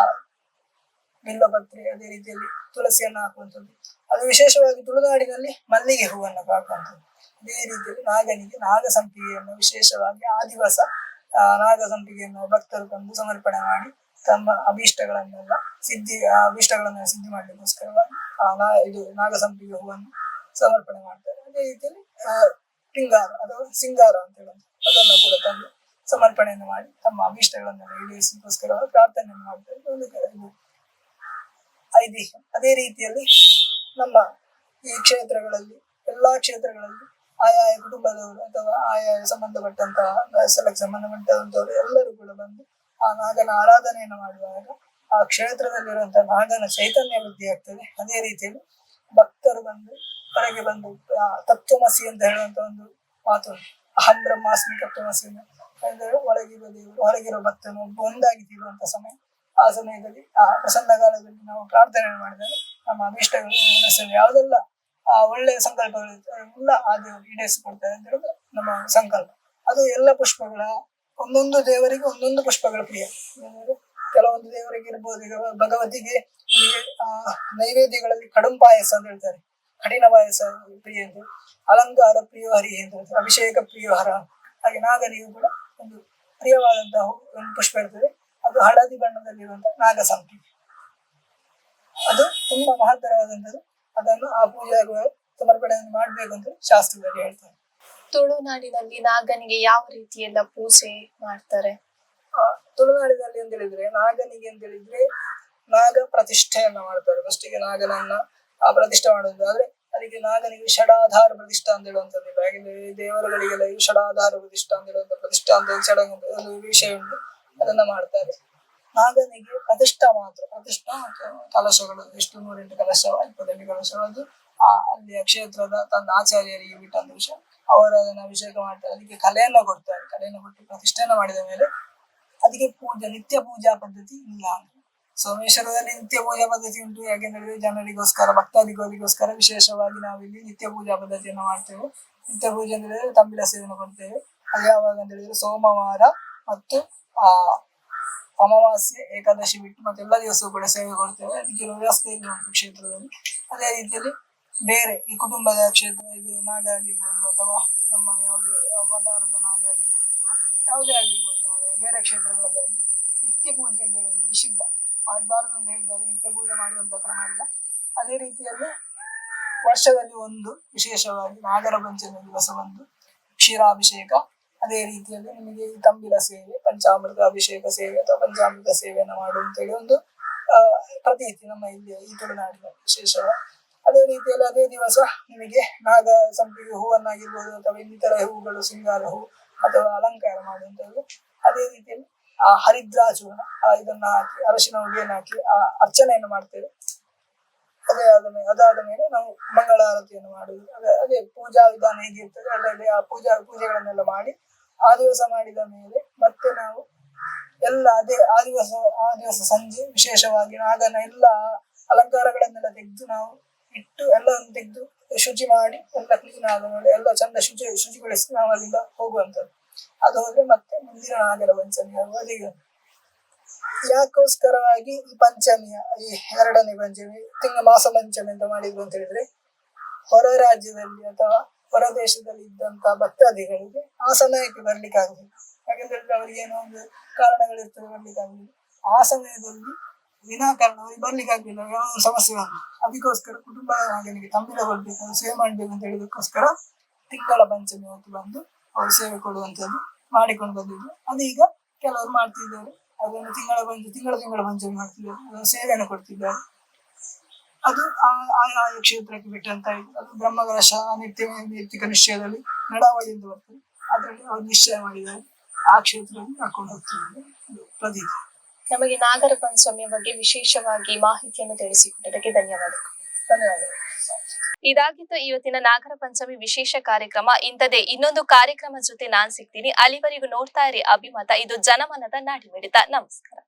ಬಿಲ್ಲಪತ್ರೆ, ಅದೇ ರೀತಿಯಲ್ಲಿ ತುಳಸಿಯನ್ನು ಹಾಕುವಂಥದ್ದು. ಅದು ವಿಶೇಷವಾಗಿ ತುಳುನಾಡಿನಲ್ಲಿ ಮಲ್ಲಿಗೆ ಹೂವನ್ನು ಹಾಕುವಂಥದ್ದು. ಅದೇ ರೀತಿಯಲ್ಲಿ ನಾಗನಿಗೆ ನಾಗಸಂಪಿಗೆಯನ್ನು ವಿಶೇಷವಾಗಿ ಆ ದಿವಸ ನಾಗಸಂಪಿಗೆಯನ್ನು ಭಕ್ತರು ತಂದು ಸಮರ್ಪಣೆ ಮಾಡಿ ತಮ್ಮ ಅಭೀಷ್ಟಗಳನ್ನೆಲ್ಲ ಸಿದ್ಧಿ ಮಾಡಲಿಕ್ಕೋಸ್ಕರವಾಗಿ ಇದು ನಾಗಸಂಪಿಗೆ ಹೂವನ್ನು ಸಮರ್ಪಣೆ ಮಾಡ್ತಾರೆ. ಅದೇ ರೀತಿಯಲ್ಲಿ ಪಿಂಗಾರ ಅಥವಾ ಸಿಂಗಾರ ಅಂತ ಹೇಳುವಂಥ ಅದನ್ನು ಕೂಡ ತಂದು ಸಮರ್ಪಣೆಯನ್ನು ಮಾಡಿ ತಮ್ಮ ಅಭೀಷ್ಟಗಳನ್ನೆಲ್ಲ ಈಡೇರಿಸಲಿಕ್ಕೋಸ್ಕರವಾಗಿ ಪ್ರಾರ್ಥನೆಯನ್ನು ಮಾಡ್ತಾರೆ. ಇದು ಐತಿಹ್ಯ. ಅದೇ ರೀತಿಯಲ್ಲಿ ನಮ್ಮ ಈ ಕ್ಷೇತ್ರಗಳಲ್ಲಿ, ಎಲ್ಲಾ ಕ್ಷೇತ್ರಗಳಲ್ಲಿ ಆಯಾಯ ಕುಟುಂಬದವರು ಅಥವಾ ಆಯಾಯ ಸಂಬಂಧಪಟ್ಟಂತಹ ಸಂಬಂಧಪಟ್ಟಂತವರು ಎಲ್ಲರೂ ಕೂಡ ಬಂದು ಆ ನಾಗನ ಆರಾಧನೆಯನ್ನು ಮಾಡುವಾಗ ಆ ಕ್ಷೇತ್ರದಲ್ಲಿರುವಂತಹ ನಾಗನ ಚೈತನ್ಯ ವೃದ್ಧಿ ಆಗ್ತದೆ. ಅದೇ ರೀತಿಯಲ್ಲಿ ಭಕ್ತರು ಬಂದು ಹೊರಗೆ ಬಂದು ತತ್ವಮಸಿ ಅಂತ ಹೇಳುವಂತ ಒಂದು ಮಾತು, ಅಹಂ ಬ್ರಹ್ಮಾಸ್ಮಿ ತತ್ವಮಸಿ ಅಂದ್ರೆ ಒಳಗಿರುವ ದೇವರು ಹೊರಗಿರುವ ಭಕ್ತನು ಒಂದಾಗಿ തീರುವಂತ ಸಮಯ. ಆ ಸಮಯದಲ್ಲಿ ಆ ಪ್ರಸನ್ನ ಕಾಲದಲ್ಲಿ ನಾವು ಪ್ರಾರ್ಥನೆ ಮಾಡಿದರೆ ನಮ್ಮ ಅಭೀಷ್ಟಗಳು ಮನಸ್ಸಲ್ಲಿ ಯಾವುದೆಲ್ಲ ಒಳ್ಳೆಯ ಸಂಕಲ್ಪಗಳು ಎಲ್ಲ ಆ ದೇವರು ಈಡೇರಿಸಿಕೊಡ್ತಾರೆ ಅಂತ ಹೇಳುದು ನಮ್ಮ ಸಂಕಲ್ಪ. ಅದು ಎಲ್ಲ ಪುಷ್ಪಗಳ ಒಂದೊಂದು ದೇವರಿಗೆ ಒಂದೊಂದು ಪುಷ್ಪಗಳ ಪ್ರಿಯ. ಕೆಲವೊಂದು ದೇವರಿಗೆ ಇರ್ಬೋದು, ಈಗ ಭಗವತಿಗೆ ನೈವೇದ್ಯಗಳಲ್ಲಿ ಕಡುಂ ಪಾಯಸ ಅಂತ ಹೇಳ್ತಾರೆ, ಕಠಿಣ ಪಾಯಸ ಪ್ರಿಯ ಎಂದು, ಅಲಂಕಾರ ಪ್ರಿಯ ಹರಿ ಅಂತ ಹೇಳ್ತಾರೆ, ಅಭಿಷೇಕ ಪ್ರಿಯ ಹರ. ಹಾಗೆ ನಾಗನಿಗೂ ಕೂಡ ಒಂದು ಪ್ರಿಯವಾದಂತಹ ಒಂದು ಪುಷ್ಪ ಇರ್ತದೆ, ಅದು ಹಳದಿ ಬಣ್ಣದಲ್ಲಿರುವಂತಹ ನಾಗಸಂಪಿಗೆ. ಅದು ತುಂಬಾ ಮಹತ್ತರವಾದಂಥದ್ದು. ಅದನ್ನು ಆ ಪೂಜೆಯಾಗುವ ಸಮರ್ಪಣೆಯನ್ನು ಮಾಡ್ಬೇಕು ಅಂತ ಶಾಸ್ತ್ರದಲ್ಲಿ ಹೇಳ್ತಾರೆ. ತುಳುನಾಡಿನಲ್ಲಿ ನಾಗನಿಗೆ ಯಾವ ರೀತಿಯೆಲ್ಲ ಪೂಜೆ ಮಾಡ್ತಾರೆ? ತುಳುನಾಡಿನಲ್ಲಿ ಅಂತ ಹೇಳಿದ್ರೆ ನಾಗನಿಗೆ ಅಂತ ಹೇಳಿದ್ರೆ ನಾಗ ಪ್ರತಿಷ್ಠೆಯನ್ನ ಮಾಡ್ತಾರೆ. ಫಸ್ಟಿಗೆ ನಾಗನನ್ನ ಪ್ರತಿಷ್ಠೆ ಮಾಡುವುದು. ಆದ್ರೆ ಅದಕ್ಕೆ ನಾಗನಿಗೆ ಷಡಾಧಾರ ಪ್ರತಿಷ್ಠಾ ಅಂತ ಹೇಳುವಂಥದ್ದು. ಹಾಗೆ ದೇವರುಗಳಿಗೆಲ್ಲ ಷಡಾಧಾರ ಪ್ರತಿಷ್ಠಾ ಅಂತ ಹೇಳುವಂತ ಪ್ರತಿಷ್ಠಾ ಅಂತ ಷಡಂಗ ಒಂದು ವಿಷಯ ಉಂಟು, ಅದನ್ನ ಮಾಡ್ತಾರೆ. ನಾಗನಿಗೆ ಪ್ರತಿಷ್ಠಾ ಮಾತ್ರ, ಪ್ರತಿಷ್ಠಾ ಮತ್ತು ಕಲಶಗಳು ಎಷ್ಟು 108 ಕಲಶ, 28 ಕಲಶಗಳು, ಅದು ಅಲ್ಲಿಯ ಕ್ಷೇತ್ರದ ತನ್ನ ಆಚಾರ್ಯರಿಗೆ ಬಿಟ್ಟಂತ ವಿಷಯ. ಅವರು ಅದನ್ನ ಅಭಿಷೇಕ ಮಾಡ್ತಾರೆ, ಅದಕ್ಕೆ ಕಲೆಯನ್ನ ಕೊಡ್ತಾರೆ. ಕಲೆಯನ್ನು ಕೊಟ್ಟು ಪ್ರತಿಷ್ಠೆಯನ್ನ ಮಾಡಿದ ಮೇಲೆ ಅದಕ್ಕೆ ನಿತ್ಯ ಪೂಜಾ ಪದ್ಧತಿ ಇಲ್ಲ. ಸೋಮೇಶ್ವರದಲ್ಲಿ ನಿತ್ಯ ಪೂಜಾ ಪದ್ಧತಿ ಉಂಟು. ಯಾಕೆಂದ್ರೆ ಜನರಿಗೋಸ್ಕರ, ಭಕ್ತಾದಿಗಳಿಗೋಸ್ಕರ ವಿಶೇಷವಾಗಿ ನಾವಿಲ್ಲಿ ನಿತ್ಯ ಪೂಜಾ ಪದ್ಧತಿಯನ್ನು ಮಾಡ್ತೇವೆ. ನಿತ್ಯ ಪೂಜೆ ಅಂತ ಹೇಳಿದ್ರೆ ತಂಬಿಲ ಸೇವೆಯನ್ನು ಕೊಡ್ತೇವೆ. ಅದು ಯಾವಾಗ ಅಂತ ಹೇಳಿದ್ರೆ ಸೋಮವಾರ ಮತ್ತು ಅಮಾವಾಸ್ಯೆ, ಏಕಾದಶಿ ಬಿಟ್ಟು ಮತ್ತೆಲ್ಲ ದಿವಸವೂ ಕೂಡ ಸೇವೆ ಕೊಡ್ತೇವೆ. ಅದಕ್ಕೆ ವ್ಯವಸ್ಥೆ ಇಲ್ಲ ಉಂಟು ಕ್ಷೇತ್ರದಲ್ಲಿ. ಅದೇ ರೀತಿಯಲ್ಲಿ ಬೇರೆ ಈ ಕುಟುಂಬದ ಕ್ಷೇತ್ರ, ಇದು ನಾಗ ಆಗಿರ್ಬೋದು ಅಥವಾ ನಮ್ಮ ಯಾವುದೇ ವಟಾರದ ನಾಗ ಆಗಿರ್ಬೋದು ಅಥವಾ ಯಾವುದೇ ಆಗಿರ್ಬೋದು, ನಾವೇ ಬೇರೆ ಕ್ಷೇತ್ರಗಳಲ್ಲಿ ನಿತ್ಯ ಪೂಜೆ ಅಂತ ಹೇಳೋದು ನಿಷಿದ್ಧ, ಮಾಡಬಾರದು ಅಂತ ಹೇಳ್ತಾರೆ. ನಿತ್ಯ ಪೂಜೆ ಮಾಡುವಂತ ಕ್ರಮ ಇಲ್ಲ. ಅದೇ ರೀತಿಯಲ್ಲಿ ವರ್ಷದಲ್ಲಿ ಒಂದು ವಿಶೇಷವಾಗಿ ನಾಗರ ಪಂಚಮಿ ದಿವಸ ಒಂದು ಕ್ಷೀರಾಭಿಷೇಕ, ಅದೇ ರೀತಿಯಲ್ಲಿ ನಿಮಗೆ ತಂಬಿಲ ಸೇವೆ, ಪಂಚಾಮೃತ ಅಭಿಷೇಕ ಸೇವೆ ಅಥವಾ ಪಂಚಾಮೃತ ಸೇವೆಯನ್ನು ಮಾಡುವಂತೇಳಿ ಒಂದು ಪ್ರತೀತಿ ನಮ್ಮ ಇಲ್ಲಿ ಈ ತುಳುನಾಡಿನ ವಿಶೇಷವಾಗಿ. ಅದೇ ರೀತಿಯಲ್ಲಿ ಅದೇ ದಿವಸ ನಿಮಗೆ ನಾಗ ಸಂಪಿಗೆ ಹೂವನ್ನಾಗಿರ್ಬೋದು ಅಥವಾ ಇನ್ನಿತರ ಹೂಗಳು, ಸಿಂಗಾರ ಹೂ ಅಥವಾ ಅಲಂಕಾರ ಮಾಡುವಂಥದ್ದು. ಅದೇ ರೀತಿಯಲ್ಲಿ ಹರಿದ್ರಾಚೂರ್ಣ ಇದನ್ನ ಹಾಕಿ, ಅರಶಿನ ಹುಡಿಯನ್ನು ಹಾಕಿ ಅರ್ಚನೆಯನ್ನು ಮಾಡ್ತೇವೆ. ಅದಾದ ಮೇಲೆ ನಾವು ಮಂಗಳಾರತಿಯನ್ನು ಮಾಡುವುದು. ಅದೇ ಪೂಜಾ ವಿಧಾನ ಹೇಗಿರ್ತದೆ ಅದರಲ್ಲಿ ಆ ಪೂಜೆಗಳನ್ನೆಲ್ಲ ಮಾಡಿ ಆ ದಿವಸ ಮಾಡಿದ ಮೇಲೆ ಮತ್ತೆ ನಾವು ಎಲ್ಲ ಆ ದಿವಸ ಸಂಜೆ ವಿಶೇಷವಾಗಿ ನಾಗನ ಎಲ್ಲ ಅಲಂಕಾರಗಳನ್ನೆಲ್ಲ ತೆಗೆದು ನಾವು ಇಟ್ಟು ಎಲ್ಲವನ್ನು ತೆಗೆದು ಶುಚಿ ಮಾಡಿ ಎಲ್ಲ ಕ್ಲೀನ್ ಆದ ಮೇಲೆ ಎಲ್ಲ ಚಂದ ಶುಚಿಗೊಳಿಸಿ ನಾವು ಅಲ್ಲಿಂದ ಹೋಗುವಂಥದ್ದು. ಅದು ಹೋದ್ರೆ ಮತ್ತೆ ಮುಂದಿನ ನಾಗರ ಪಂಚಮಿ ಆಗುವಾಗ. ಯಾಕೋಸ್ಕರವಾಗಿ ಈ ಪಂಚಮಿಯ ಈ 2ನೇ ಪಂಚಮಿ ಮಾಸ ಪಂಚಮಿ ಅಂತ ಮಾಡಿದ್ರು ಅಂತ ಹೇಳಿದ್ರೆ, ಹೊರ ರಾಜ್ಯದಲ್ಲಿ ಅಥವಾ ಹೊರ ದೇಶದಲ್ಲಿ ಇದ್ದಂತ ಭಕ್ತಾದಿಗಳಿಗೆ ಆ ಸಮಯಕ್ಕೆ ಬರ್ಲಿಕ್ಕೆ ಆಗುದಿಲ್ಲ. ಯಾಕಂದ್ರೆ ಅವರಿಗೆ ಏನೋ ಒಂದು ಕಾರಣಗಳಿರ್ತದೆ, ಬರ್ಲಿಕ್ಕೆ ಆಗುದಿಲ್ಲ. ಆ ಸಮಯದಲ್ಲಿ ವಿನಾಕಾರಣ ಅವರಿಗೆ ಬರ್ಲಿಕ್ಕೆ ಆಗ್ಲಿಲ್ಲ, ಯಾವ ಸಮಸ್ಯೆ ಬಂದು ಅದಕ್ಕೋಸ್ಕರ ಕುಟುಂಬ ನಾಗನಿಗೆ ತಂಬಿಲ ಕೊಡ್ಬೇಕು, ಸೇವೆ ಮಾಡ್ಬೇಕು ಅಂತ ಹೇಳೋದಕ್ಕೋಸ್ಕರ ತಿಂಗಳ ಪಂಚಮಿ ಹೊತ್ತು ಬಂದು ಅವರು ಸೇವೆ ಕೊಡುವಂಥದ್ದು ಮಾಡಿಕೊಂಡು ಬಂದಿದ್ರು. ಅದೀಗ ಕೆಲವರು ಮಾಡ್ತಿದ್ದಾರೆ. ಅದನ್ನು ತಿಂಗಳ ಪಂಚಮಿ ಮಾಡ್ತಿದ್ದಾರೆ, ಅದನ್ನು ಸೇವೆಯನ್ನು ಕೊಡ್ತಿದ್ದಾರೆ. ಅದು ಆಯಾ ಕ್ಷೇತ್ರಕ್ಕೆ ಬಿಟ್ಟಂತ ಅದು ಬ್ರಹ್ಮಕಲಶ ನೈತಿಕ ನಿಶ್ಚಯದಲ್ಲಿ ನಡಾವಳಿ ಅಂತ ಬರ್ತದೆ. ಅದರಲ್ಲಿ ಅವರು ನಿಶ್ಚಯ ಮಾಡಿದ್ದಾರೆ, ಆ ಕ್ಷೇತ್ರದಲ್ಲಿ ಕರ್ಕೊಂಡು ಹೋಗ್ತಿದ್ದಾರೆ. ಪ್ರತೀತಿ. ನಮಗೆ ನಾಗರ ಪಂಚಮಿಯ ಬಗ್ಗೆ ವಿಶೇಷವಾಗಿ ಮಾಹಿತಿಯನ್ನು ತಿಳಿಸಿಕೊಟ್ಟದಕ್ಕೆ ಧನ್ಯವಾದಗಳು. ಇದಾಗಿತ್ತು ಇವತ್ತಿನ ನಾಗರ ಪಂಚಮಿ ವಿಶೇಷ ಕಾರ್ಯಕ್ರಮ. ಇಂಥದೇ ಇನ್ನೊಂದು ಕಾರ್ಯಕ್ರಮ ಜೊತೆ ನಾನ್ ಸಿಗ್ತೀನಿ. ಅಲ್ಲಿವರೆಗೂ ನೋಡ್ತಾ ಇರಿ ಅಭಿಮತ. ಇದು ಜನಮನದ ನಾಡಿ ಮಿಡಿತ. ನಮಸ್ಕಾರ.